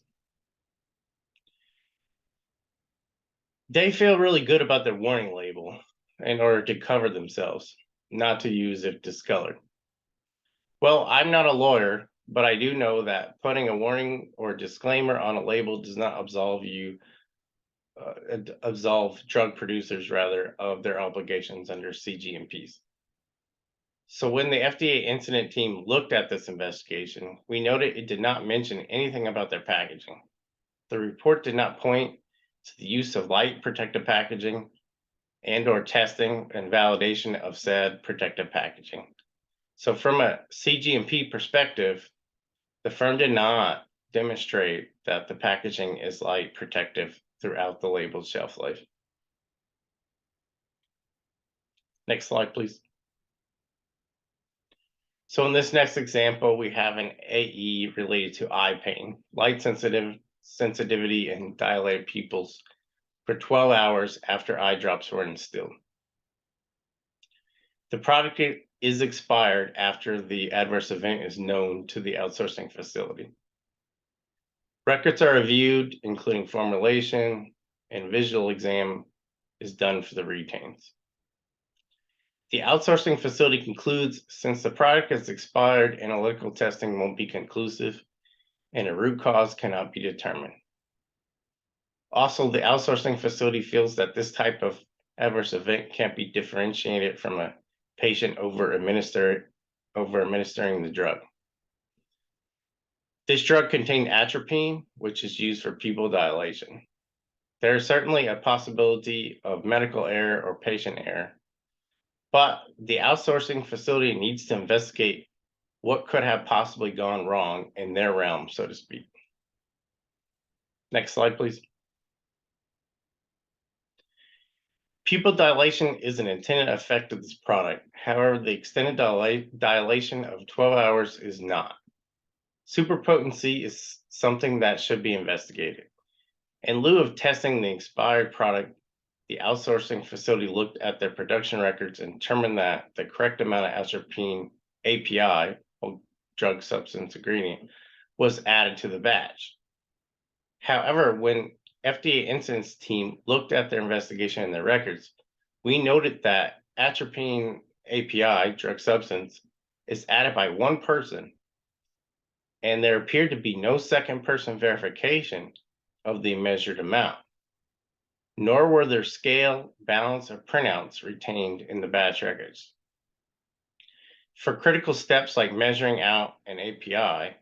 They feel really good about their warning label in order to cover themselves, not to use if discolored. Well, I'm not a lawyer, but I do know that putting a warning or disclaimer on a label does not absolve drug producers rather of their obligations under CGMPs. So when the FDA incident team looked at this investigation, we noted it did not mention anything about their packaging. The report did not point to the use of light protective packaging and/or testing and validation of said protective packaging. So from a CGMP perspective, the firm did not demonstrate that the packaging is light protective throughout the labeled shelf life. Next slide, please. So in this next example, we have an AE related to eye pain, light sensitivity, and dilated pupils for 12 hours after eye drops were instilled. The product is expired after the adverse event is known to the outsourcing facility. Records are reviewed, including formulation, and visual exam is done for the retains. The outsourcing facility concludes, since the product is expired, analytical testing won't be conclusive, and a root cause cannot be determined. Also, the outsourcing facility feels that this type of adverse event can't be differentiated from a patient over administering the drug. This drug contained atropine, which is used for pupil dilation. There is certainly a possibility of medical error or patient error, but the outsourcing facility needs to investigate what could have possibly gone wrong in their realm, so to speak. Next slide, please. Pupil dilation is an intended effect of this product. However, the extended dilation of 12 hours is not. Superpotency is something that should be investigated. In lieu of testing the expired product, the outsourcing facility looked at their production records and determined that the correct amount of atropine API, or drug substance ingredient, was added to the batch. However, when FDA incidents team looked at their investigation and their records, we noted that atropine API, drug substance, is added by one person, and there appeared to be no second person verification of the measured amount, nor were there scale, balance, or printouts retained in the batch records. For critical steps like measuring out an API,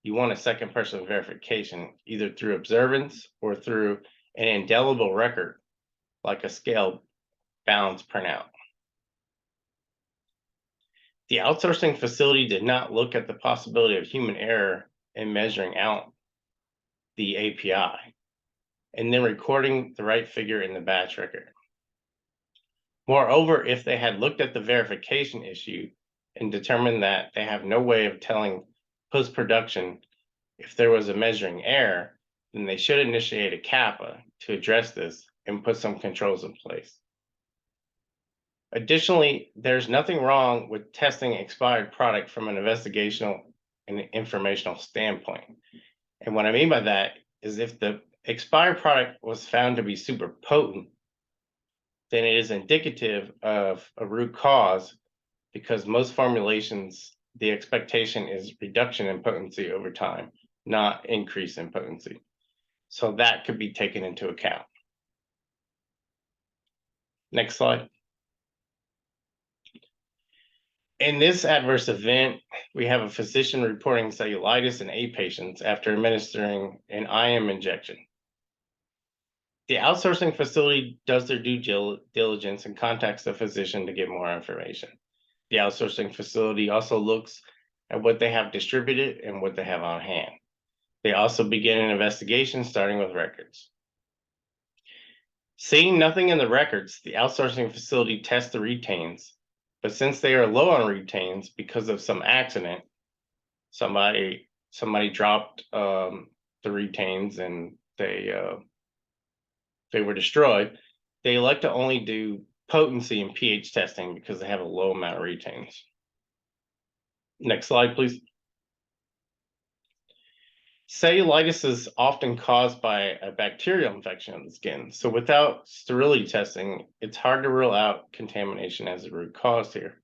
you want a second person verification, either through observance or through an indelible record, like a scale balance printout. The outsourcing facility did not look at the possibility of human error in measuring out the API and then recording the right figure in the batch record. Moreover, if they had looked at the verification issue and determined that they have no way of telling post-production if there was a measuring error, then they should initiate a CAPA to address this and put some controls in place. Additionally, there's nothing wrong with testing expired product from an investigational and informational standpoint. And what I mean by that is if the expired product was found to be super potent, then it is indicative of a root cause, because most formulations, the expectation is reduction in potency over time, not increase in potency. So that could be taken into account. Next slide. In this adverse event, we have a physician reporting cellulitis in 8 patients after administering an IM injection. The outsourcing facility does their due diligence and contacts the physician to get more information. The outsourcing facility also looks at what they have distributed and what they have on hand. They also begin an investigation starting with records. Seeing nothing in the records, the outsourcing facility tests the retains, but since they are low on retains because of some accident, somebody dropped the retains and they were destroyed, they elect to only do potency and pH testing because they have a low amount of retains. Next slide, please. Cellulitis is often caused by a bacterial infection of the skin. So without sterility testing, it's hard to rule out contamination as a root cause here.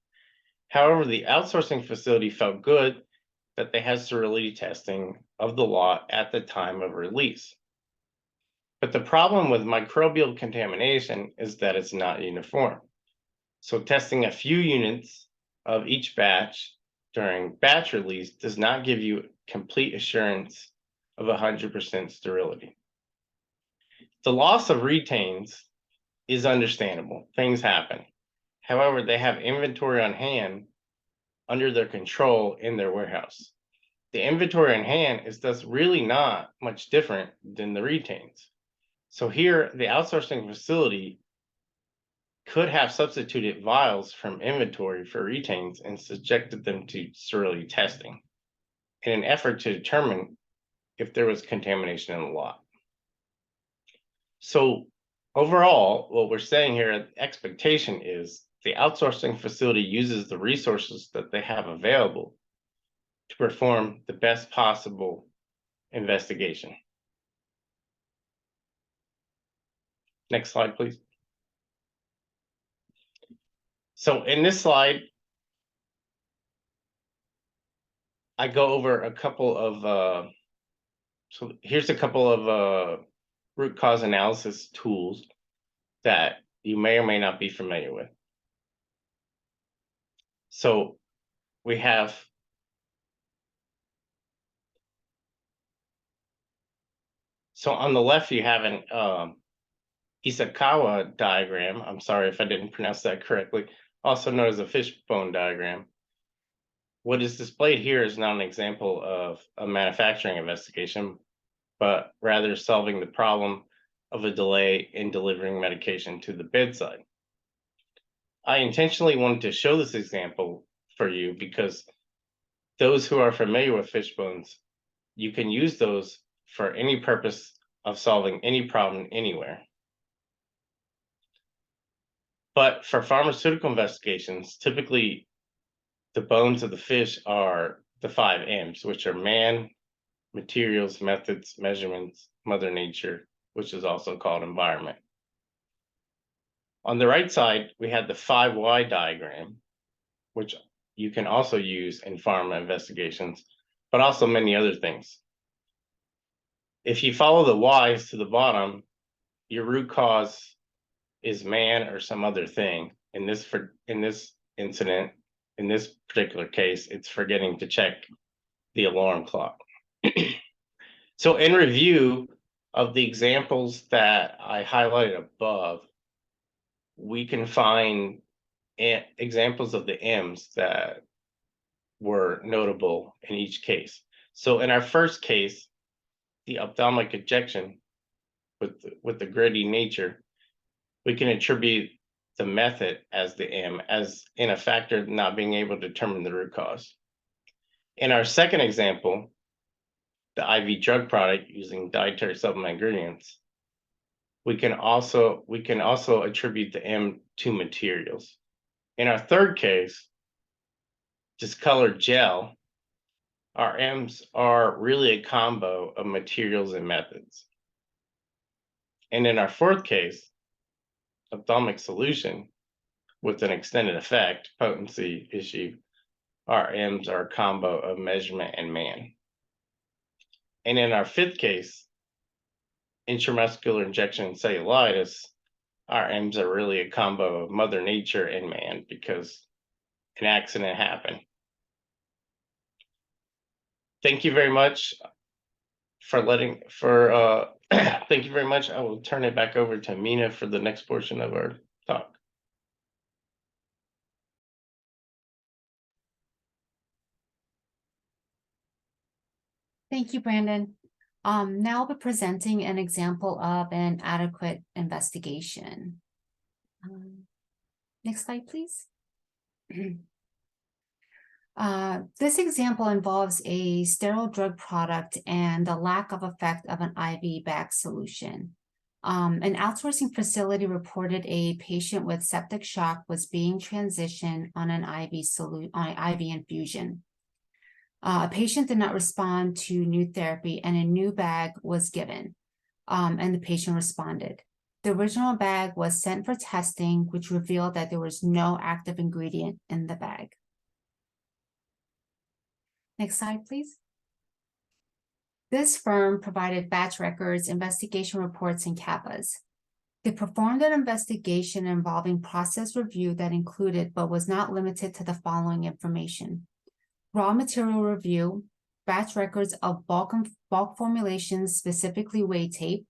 However, the outsourcing facility felt good that they had sterility testing of the lot at the time of release. But the problem with microbial contamination is that it's not uniform. So testing a few units of each batch during batch release does not give you complete assurance of 100% sterility. The loss of retains is understandable. Things happen. However, they have inventory on hand under their control in their warehouse. The inventory on hand is thus really not much different than the retains. So here, the outsourcing facility could have substituted vials from inventory for retains and subjected them to sterility testing in an effort to determine if there was contamination in the lot. So overall, what we're saying here, the expectation is the outsourcing facility uses the resources that they have available to perform the best possible investigation. Next slide, please. So in this slide, I go over a couple of, so here's a couple of root cause analysis tools that you may or may not be familiar with. So we have So on the left, you have an Isakawa diagram. I'm sorry if I didn't pronounce that correctly, also known as a fishbone diagram. What is displayed here is not an example of a manufacturing investigation, but rather solving the problem of a delay in delivering medication to the bedside. I intentionally wanted to show this example for you because those who are familiar with fishbones, you can use those for any purpose of solving any problem anywhere. But for pharmaceutical investigations, typically the bones of the fish are the 5 M's, which are man, materials, methods, measurements, Mother Nature, which is also called environment. On the right side, we have the 5Y diagram, which you can also use in pharma investigations, but also many other things. If you follow the Y's to the bottom, your root cause is man or some other thing. In this incident, in this particular case, it's forgetting to check the alarm clock. So in review of the examples that I highlighted above, we can find examples of the M's that were notable in each case. So in our first case, the ophthalmic ejection with the gritty nature, we can attribute the method as the M, as in a factor not being able to determine the root cause. In our second example, the IV drug product using dietary supplement ingredients, we can also attribute the M to materials. In our third case, discolored gel, our M's are really a combo of materials and methods. And in our fourth case, ophthalmic solution with an extended effect, potency issue, our M's are a combo of measurement and man. And in our fifth case, intramuscular injection cellulitis, our M's are really a combo of Mother Nature and man because an accident happened. Thank you very much thank you very much. I will turn it back over to Mina for the next portion of our talk. Thank you, Brandon. Now I'll be presenting an example of an adequate investigation. Next slide, please. This example involves a sterile drug product and the lack of effect of an IV bag solution. An outsourcing facility reported a patient with septic shock was being transitioned on an IV infusion. A patient did not respond to new therapy and a new bag was given, and the patient responded. The original bag was sent for testing, which revealed that there was no active ingredient in the bag. Next slide, please. This firm provided batch records, investigation reports, and CAPAs. They performed an investigation involving process review that included but was not limited to the following information: raw material review, batch records of bulk formulations, specifically weight tape,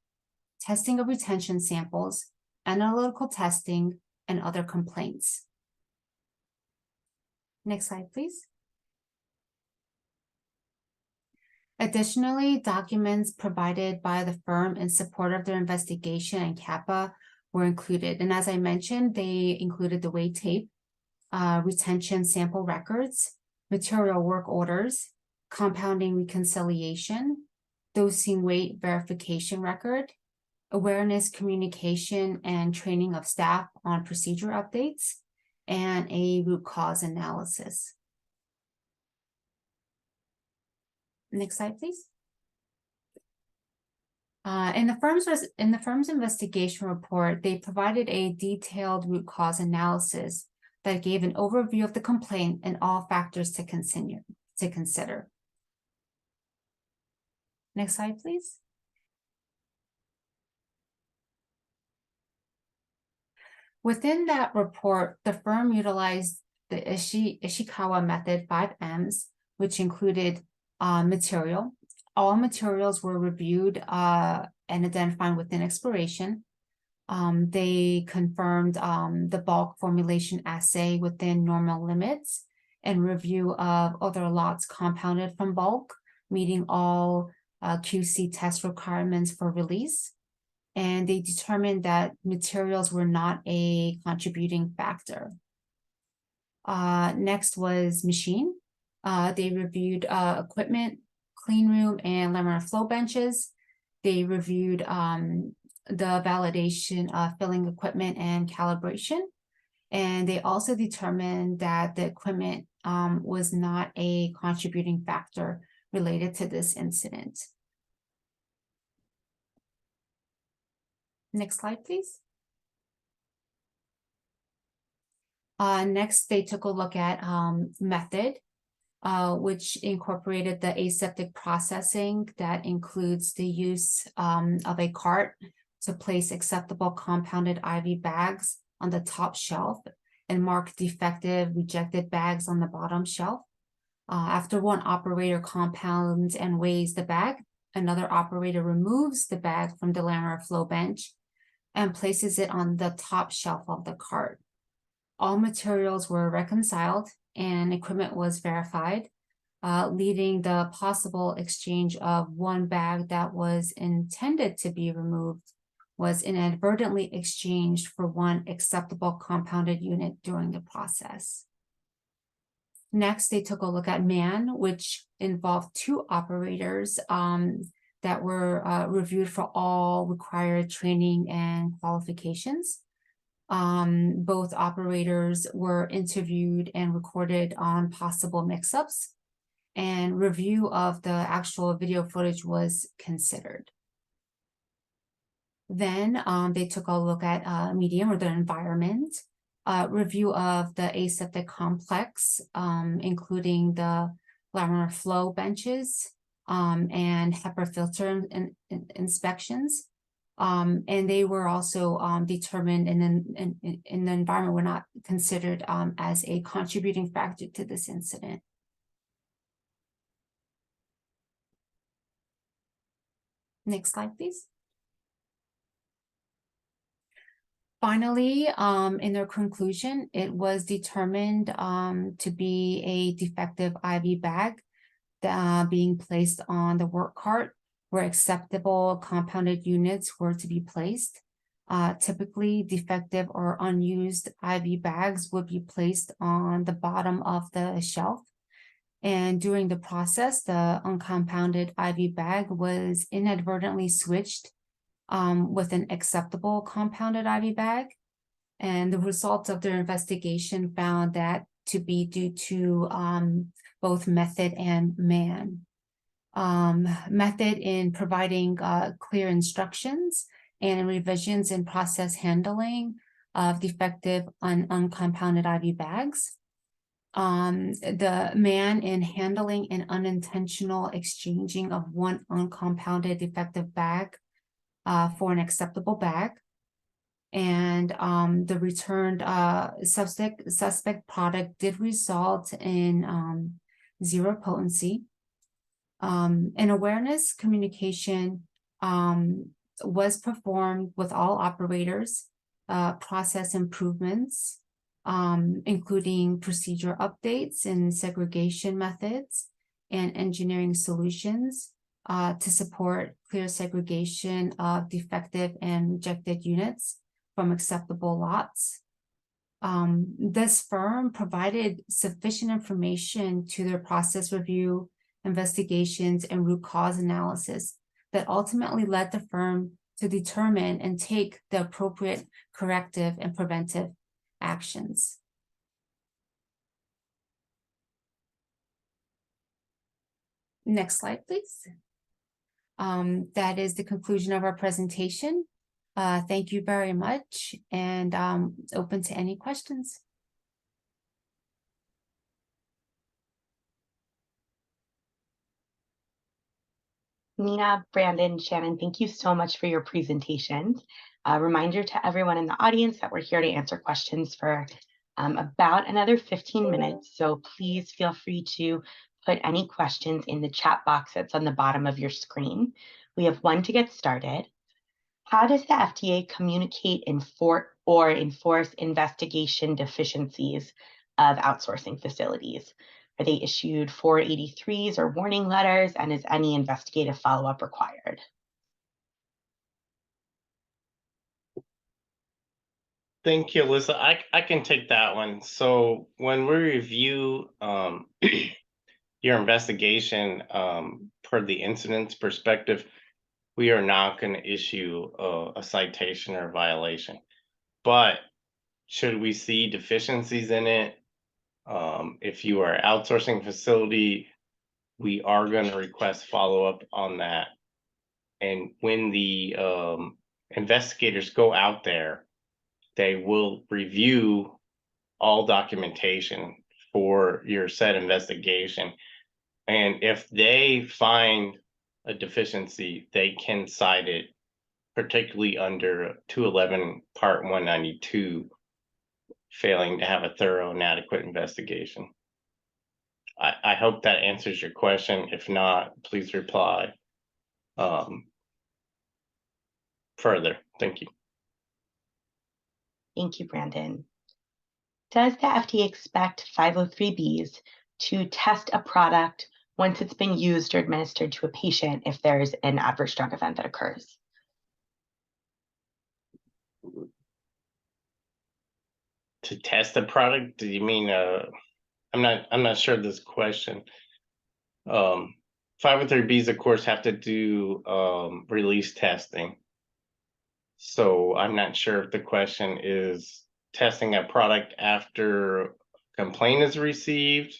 testing of retention samples, analytical testing, and other complaints. Next slide, please. Additionally, documents provided by the firm in support of their investigation and CAPA were included. And as I mentioned, they included the weight tape, retention sample records, material work orders, compounding reconciliation, dosing weight verification record, awareness communication and training of staff on procedure updates, and a root cause analysis. Next slide, please. In the firm's investigation report, they provided a detailed root cause analysis that gave an overview of the complaint and all factors to consider. Next slide, please. Within that report, the firm utilized the Ishikawa method 5 M's, which included material, All materials were reviewed and identified within expiration. They confirmed the bulk formulation assay within normal limits and review of other lots compounded from bulk, meeting all QC test requirements for release. And they determined that materials were not a contributing factor. Next was machine. They reviewed equipment, clean room, and laminar flow benches. They reviewed the validation of filling equipment and calibration. And they also determined that the equipment was not a contributing factor related to this incident. Next slide, please. Next, they took a look at method, which incorporated the aseptic processing that includes the use of a cart to place acceptable compounded IV bags on the top shelf and mark defective rejected bags on the bottom shelf. After one operator compounds and weighs the bag, another operator removes the bag from the laminar flow bench and places it on the top shelf of the cart. All materials were reconciled and equipment was verified, leading the possible exchange of one bag that was intended to be removed was inadvertently exchanged for one acceptable compounded unit during the process. Next, they took a look at man, which involved two operators that were reviewed for all required training and qualifications. Both operators were interviewed and recorded on possible mix-ups, and review of the actual video footage was considered. Then they took a look at medium or the environment, review of the aseptic complex, including the laminar flow benches and HEPA filter inspections. And they were also determined in the environment were not considered as a contributing factor to this incident. Next slide, please. Finally, in their conclusion, it was determined to be a defective IV bag being placed on the work cart where acceptable compounded units were to be placed. Typically, defective or unused IV bags would be placed on the bottom of the shelf. And during the process, the uncompounded IV bag was inadvertently switched with an acceptable compounded IV bag. And the results of their investigation found that to be due to both method and man. Method in providing clear instructions and revisions in process handling of defective uncompounded IV bags. The man in handling an unintentional exchanging of one uncompounded defective bag for an acceptable bag. And the returned suspect product did result in zero potency. An awareness communication was performed with all operators, process improvements, including procedure updates and segregation methods and engineering solutions to support clear segregation of defective and rejected units from acceptable lots. This firm provided sufficient information to their process review, investigations, and root cause analysis that ultimately led the firm to determine and take the appropriate corrective and preventive actions. Next slide, please. That is the conclusion of our presentation. Thank you very much, and open to any questions. Mina, Brandon, Shannon, thank you so much for your presentations. A reminder to everyone in the audience that we're here to answer questions for about another 15 minutes. So please feel free to put any questions in the chat box that's on the bottom of your screen. We have one to get started. How does the FDA communicate or enforce investigation deficiencies of outsourcing facilities? Are they issued 483s or warning letters, and is any investigative follow-up required? Thank you, Alyssa. I can take that one. So when we review your investigation per the incident's perspective, we are not going to issue a citation or a violation. But should we see deficiencies in it, if you are outsourcing facility, we are going to request follow-up on that. And when the investigators go out there, they will review all documentation for your said investigation. And if they find a deficiency, they can cite it, particularly under 211 Part 192, failing to have a thorough and adequate investigation. I hope that answers your question. If not, please reply further. Thank you. Thank you, Brandon. Does the FDA expect 503Bs to test a product once it's been used or administered to a patient if there's an adverse drug event that occurs? To test a product, do you mean I'm not sure this question. 503Bs, of course, have to do release testing. So I'm not sure if the question is testing a product after a complaint is received.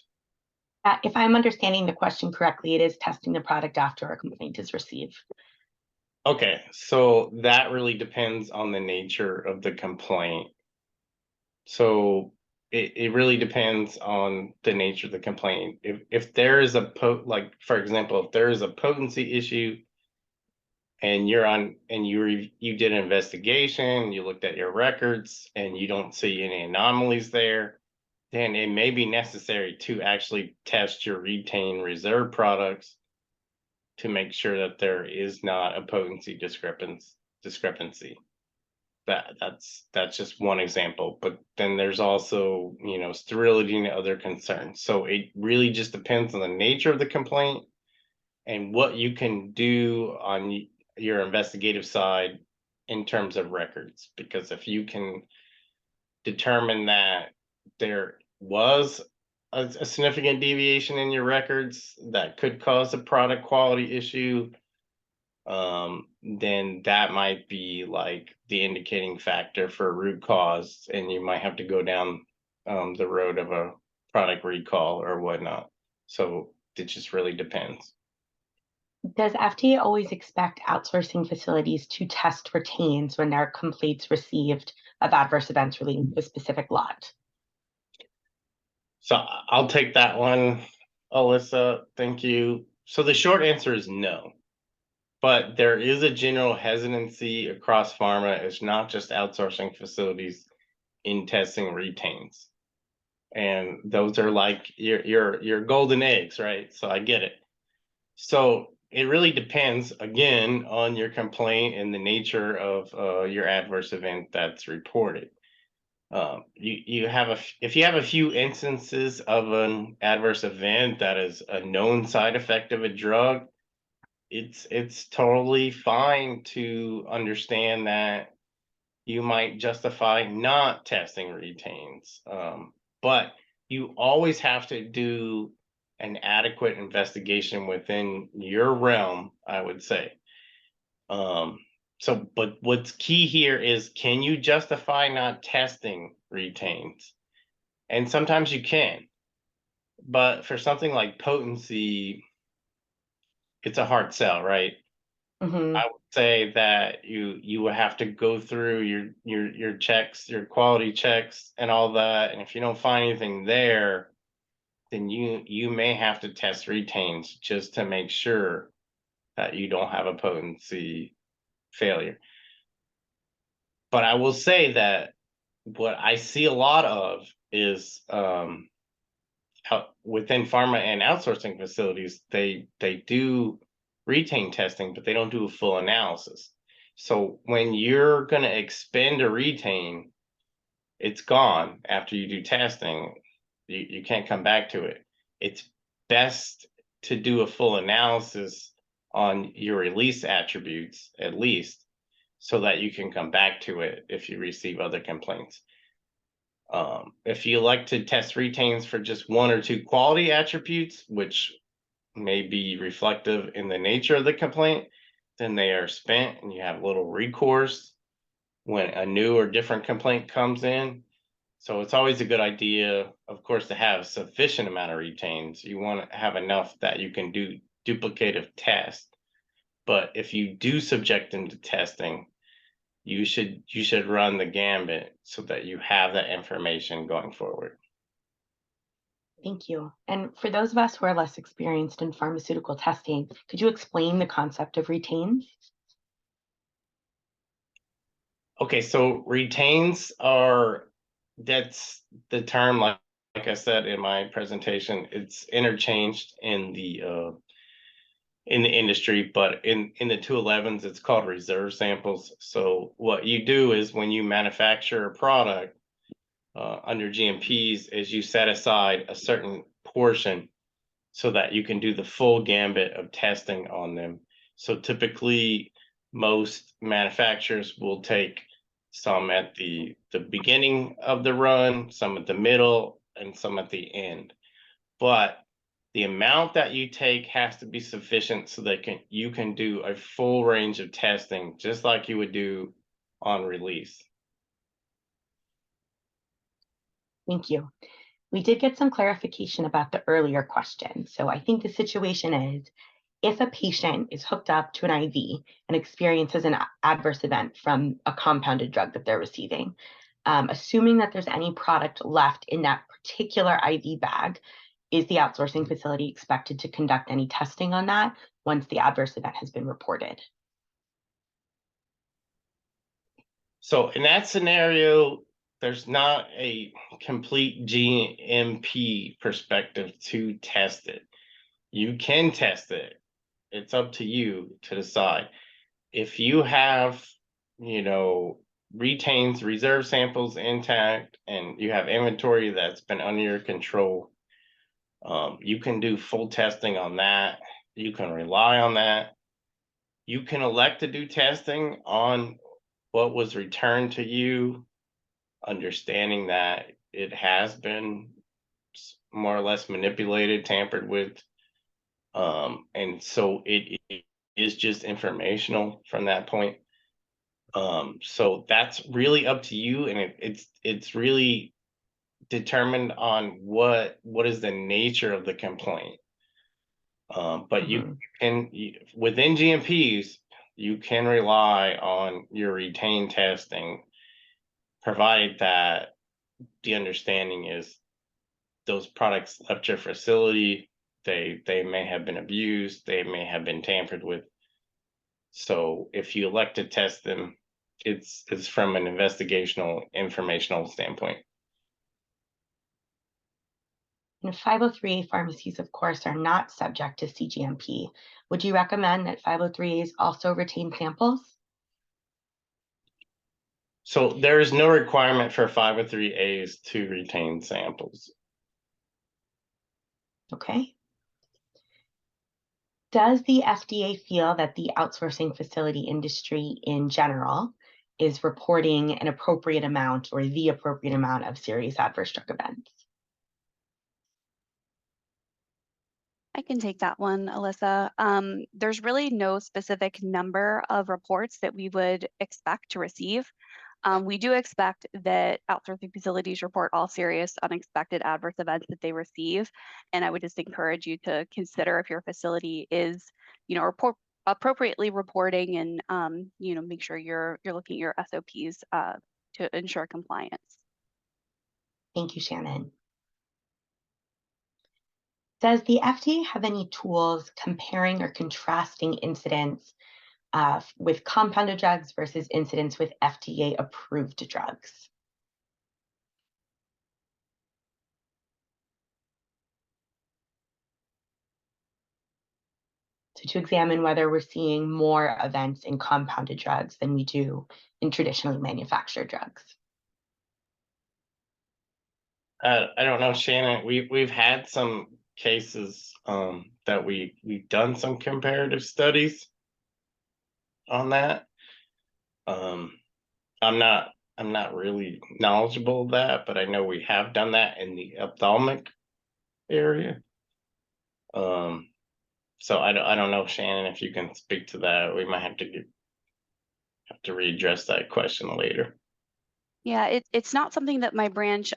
If I'm understanding the question correctly, it is testing the product after a complaint is received. Okay, so that really depends on the nature of the complaint. So it really depends on the nature of the complaint. If there is like, for example, if there is a potency issue and you did an investigation, you looked at your records and you don't see any anomalies there, then it may be necessary to actually test your retained reserve products to make sure that there is not a potency discrepancy. That's just one example, but then there's also, sterility and other concerns. So it really just depends on the nature of the complaint and what you can do on your investigative side in terms of records. Because if you can determine that there was a significant deviation in your records that could cause a product quality issue, then that might be like the indicating factor for a root cause, and you might have to go down the road of a product recall or whatnot. So it just really depends. Does FDA always expect outsourcing facilities to test retains when there are complaints received of adverse events relating to a specific lot? So I'll take that one, Alyssa. Thank you. So the short answer is no. But there is a general hesitancy across pharma. It's not just outsourcing facilities in testing retains. And those are like your golden eggs, right? So I get it. So it really depends, again, on your complaint and the nature of your adverse event that's reported. If you have a few instances of an adverse event that is a known side effect of a drug, it's totally fine to understand that you might justify not testing retains. But you always have to do an adequate investigation within your realm, I would say. But what's key here is, can you justify not testing retains? And sometimes you can, but for something like potency, it's a hard sell, right? Mm-hmm. I would say that you will have to go through your checks, your quality checks and all that. And if you don't find anything there, then you may have to test retains just to make sure that you don't have a potency failure. But I will say that what I see a lot of is within pharma and outsourcing facilities, they do retain testing, but they don't do a full analysis. So when you're going to expend a retain, it's gone after you do testing. You can't come back to it. It's best to do a full analysis on your release attributes, at least, so that you can come back to it if you receive other complaints. If you like to test retains for just one or two quality attributes, which may be reflective in the nature of the complaint, then they are spent and you have little recourse when a new or different complaint comes in. So it's always a good idea, of course, to have sufficient amount of retains. You want to have enough that you can do duplicative tests. But if you do subject them to testing, you should run the gambit so that you have that information going forward. Thank you. And for those of us who are less experienced in pharmaceutical testing, could you explain the concept of retains? Okay, so retains are, that's the term, like I said in my presentation, it's interchanged in the industry, but in the 211s, it's called reserve samples. So what you do is when you manufacture a product under GMPs is you set aside a certain portion so that you can do the full gambit of testing on them. So typically most manufacturers will take some at the beginning of the run, some at the middle, and some at the end. But the amount that you take has to be sufficient so that you can do a full range of testing, just like you would do on release. Thank you. We did get some clarification about the earlier question. So I think the situation is, if a patient is hooked up to an IV and experiences an adverse event from a compounded drug that they're receiving, assuming that there's any product left in that particular IV bag, is the outsourcing facility expected to conduct any testing on that once the adverse event has been reported? So in that scenario, there's not a complete GMP perspective to test it. You can test it. It's up to you to decide. If you have, retains, reserve samples intact, and you have inventory that's been under your control, you can do full testing on that. You can rely on that. You can elect to do testing on what was returned to you, understanding that it has been more or less manipulated, tampered with. And so it is just informational from that point. So that's really up to you, and it's really determined on what is the nature of the complaint. But you can, within GMPs, you can rely on your retained testing, provided that the understanding is those products left your facility, they may have been abused, they may have been tampered with. So if you elect to test them, it's from an investigational, informational standpoint. And 503A pharmacies, of course, are not subject to CGMP. Would you recommend that 503As also retain samples? So there is no requirement for 503As to retain samples. Okay. Does the FDA feel that the outsourcing facility industry in general is reporting an appropriate amount or the appropriate amount of serious adverse drug events? I can take that one, Alyssa. There's really no specific number of reports that we would expect to receive. We do expect that outsourcing facilities report all serious unexpected adverse events that they receive. And I would just encourage you to consider if your facility is, appropriately reporting, and, make sure you're looking at your SOPs to ensure compliance. Thank you, Shannon. Does the FDA have any tools comparing or contrasting incidents with compounded drugs versus incidents with FDA-approved drugs? to examine whether we're seeing more events in compounded drugs than we do in traditionally manufactured drugs. I don't know, Shannon. We've had some cases that we've done some comparative studies on that. I'm not really knowledgeable of that, but I know we have done that in the ophthalmic area. So I don't know, Shannon, if you can speak to that. We might have to readdress that question later. Yeah, it's not something that my branch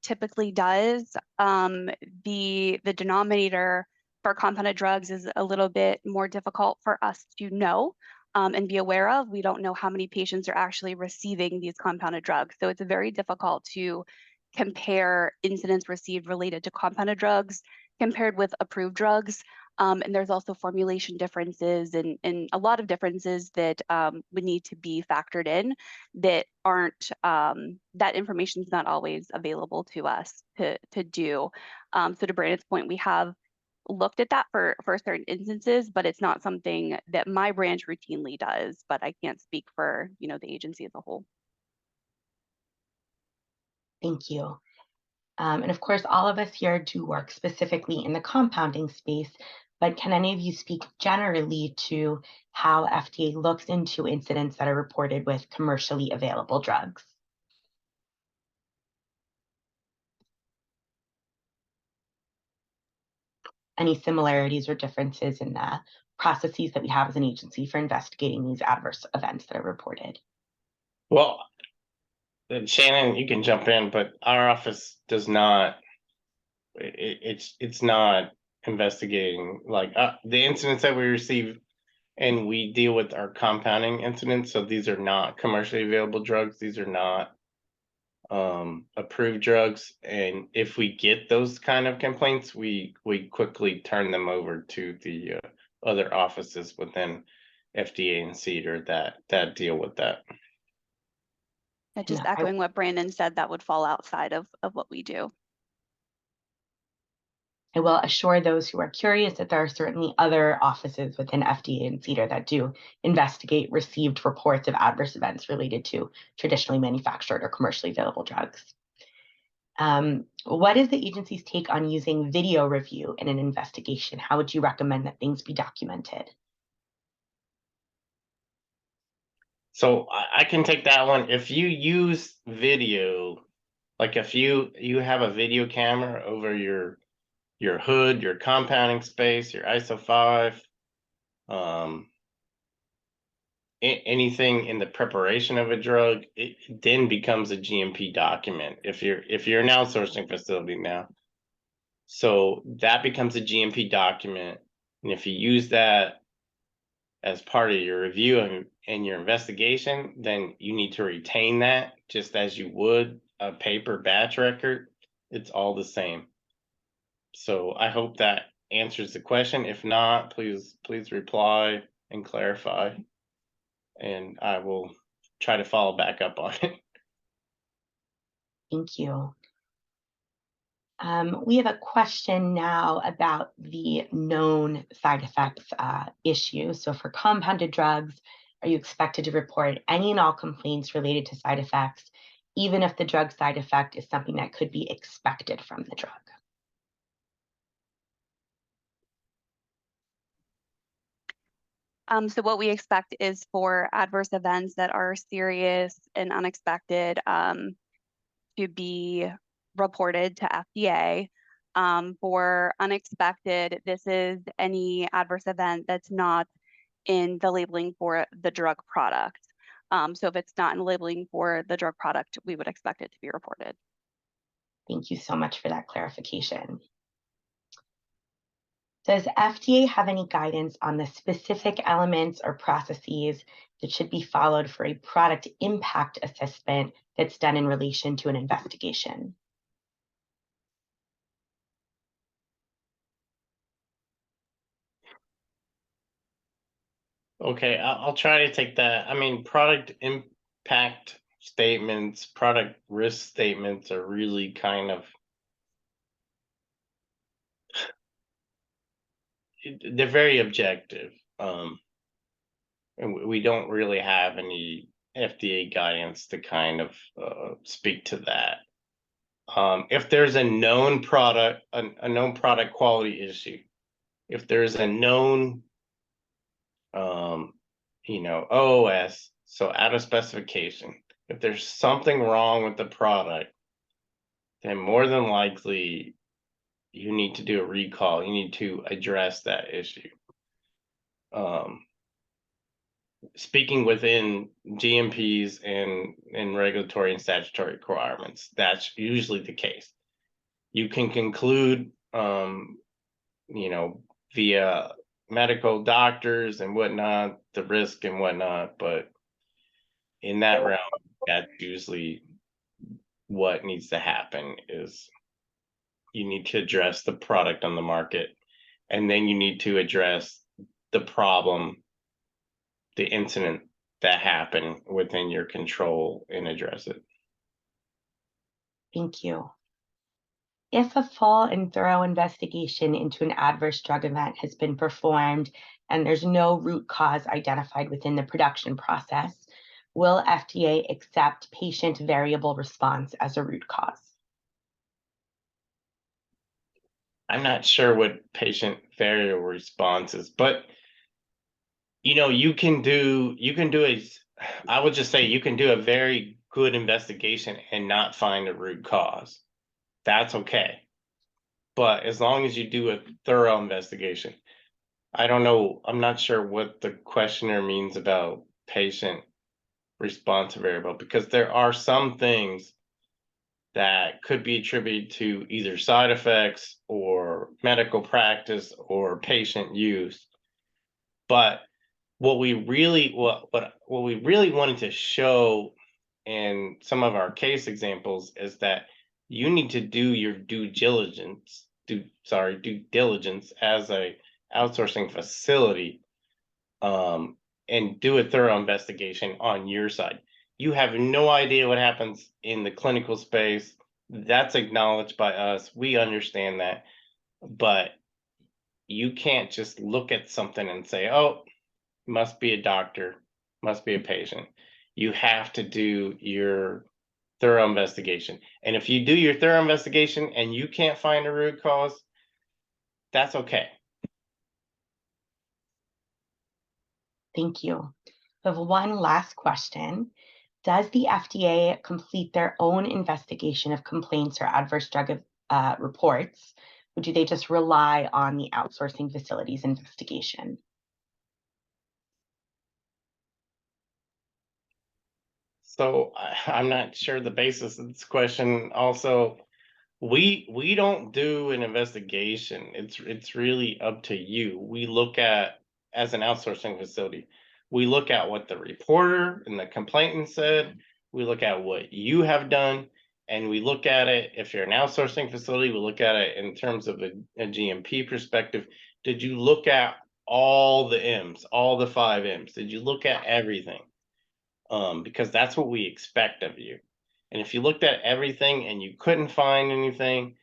typically does. The denominator for compounded drugs is a little bit more difficult for us to know and be aware of. We don't know how many patients are actually receiving these compounded drugs. So it's very difficult to compare incidents received related to compounded drugs compared with approved drugs. And there's also formulation differences and a lot of differences that would need to be factored in that aren't, that information is not always available to us to do. So to Brandon's point, we have looked at that for certain instances, but it's not something that my branch routinely does, but I can't speak for, the agency as a whole. Thank you. And of course, all of us here do work specifically in the compounding space, but can any of you speak generally to how FDA looks into incidents that are reported with commercially available drugs? Any similarities or differences in the processes that we have as an agency for investigating these adverse events that are reported? Well, Shannon, you can jump in, but our office does not. It's not investigating like the incidents that we receive, and we deal with our compounding incidents. So these are not commercially available drugs. These are not approved drugs. And if we get those kind of complaints, we quickly turn them over to the other offices within FDA and CDER that deal with that. Just echoing what Brandon said, that would fall outside of what we do. I will assure those who are curious that there are certainly other offices within FDA and CDER that do investigate received reports of adverse events related to traditionally manufactured or commercially available drugs. What is the agency's take on using video review in an investigation? How would you recommend that things be documented? So I can take that one. If you use video, like if you have a video camera over your hood, your compounding space, your ISO 5, anything in the preparation of a drug, it then becomes a GMP document if you're an outsourcing facility now. So that becomes a GMP document, and if you use that as part of your review and your investigation, then you need to retain that just as you would a paper batch record. It's all the same. So I hope that answers the question. If not, please reply and clarify, and I will try to follow back up on it. Thank you. We have a question now about the known side effects issue. So for compounded drugs, are you expected to report any and all complaints related to side effects, even if the drug side effect is something that could be expected from the drug? So what we expect is for adverse events that are serious and unexpected to be reported to FDA. For unexpected, this is any adverse event that's not in the labeling for the drug product. So if it's not in the labeling for the drug product, we would expect it to be reported. Thank you so much for that clarification. Does FDA have any guidance on the specific elements or processes that should be followed for a product impact assessment that's done in relation to an investigation? Okay, I'll try to take that. I mean, product impact statements, product risk statements are really kind of, they're very objective. And we don't really have any FDA guidance to kind of speak to that. If there's a known product, a known product quality issue, if there's a known, OOS, so out of specification, if there's something wrong with the product, then more than likely you need to do a recall. You need to address that issue. Speaking within GMPs and regulatory and statutory requirements, that's usually the case. You can conclude, via medical doctors and whatnot, the risk and whatnot, but in that realm, that's usually what needs to happen is you need to address the product on the market, and then you need to address the problem, the incident that happened within your control and address it. Thank you. If a full and thorough investigation into an adverse drug event has been performed and there's no root cause identified within the production process, will FDA accept patient variable response as a root cause? I'm not sure what patient variable response is, but you can do I would just say you can do a very good investigation and not find a root cause. That's okay. But as long as you do a thorough investigation, I don't know, I'm not sure what the questioner means about patient response variable, because there are some things that could be attributed to either side effects or medical practice or patient use. But what we really wanted to show in some of our case examples is that you need to do your due diligence as a outsourcing facility, and do a thorough investigation on your side. You have no idea what happens in the clinical space. That's acknowledged by us. We understand that, but you can't just look at something and say, oh, must be a doctor, must be a patient. You have to do your thorough investigation. And if you do your thorough investigation and you can't find a root cause, that's okay. Thank you. We have one last question. Does the FDA complete their own investigation of complaints or adverse drug reports, or do they just rely on the outsourcing facility's investigation? So I'm not sure the basis of this question. Also, we don't do an investigation. It's really up to you. We look at, as an outsourcing facility, we look at what the reporter and the complainant said. We look at what you have done, and we look at it, if you're an outsourcing facility, we look at it in terms of a GMP perspective. Did you look at all the M's, all the 5 M's? Did you look at everything? Because that's what we expect of you. And if you looked at everything and you couldn't find anything,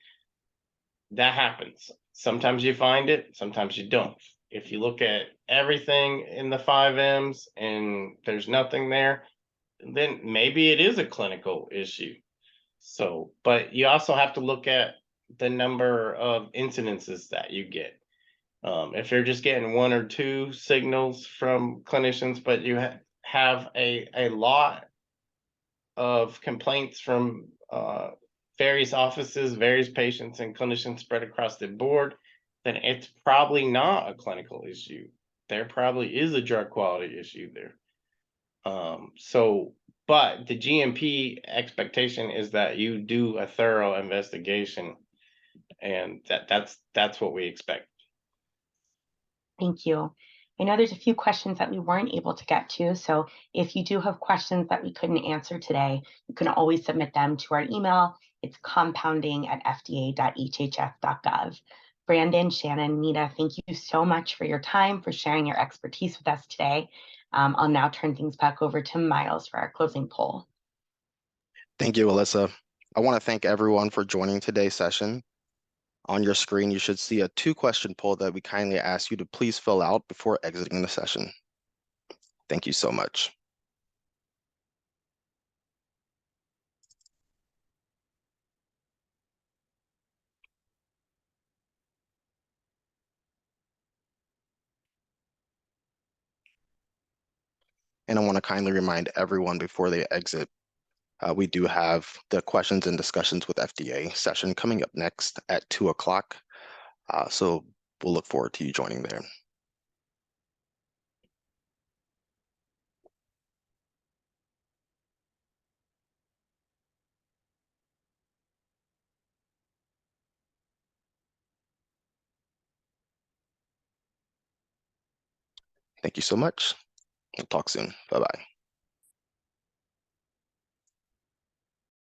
that happens. Sometimes you find it, sometimes you don't. If you look at everything in the 5 M's and there's nothing there, then maybe it is a clinical issue. So, but you also have to look at the number of incidences that you get. If you're just getting 1 or 2 signals from clinicians, but you have a lot of complaints from various offices, various patients and clinicians spread across the board, then it's probably not a clinical issue. There probably is a drug quality issue there. But the GMP expectation is that you do a thorough investigation, and that's what we expect. Thank you. I know there's a few questions that we weren't able to get to, so if you do have questions that we couldn't answer today, you can always submit them to our email. It's compounding@fda.hhs.gov. Brandon, Shannon, Mina, thank you so much for your time, for sharing your expertise with us today. I'll now turn things back over to Miles for our closing poll. Thank you, Alyssa. I want to thank everyone for joining today's session. On your screen, you should see a 2-question poll that we kindly ask you to please fill out before exiting the session. Thank you so much. And I want to kindly remind everyone before they exit, we do have the questions and discussions with FDA session coming up next at 2 o'clock. So we'll look forward to you joining there. Thank you so much. We'll talk soon. Bye-bye.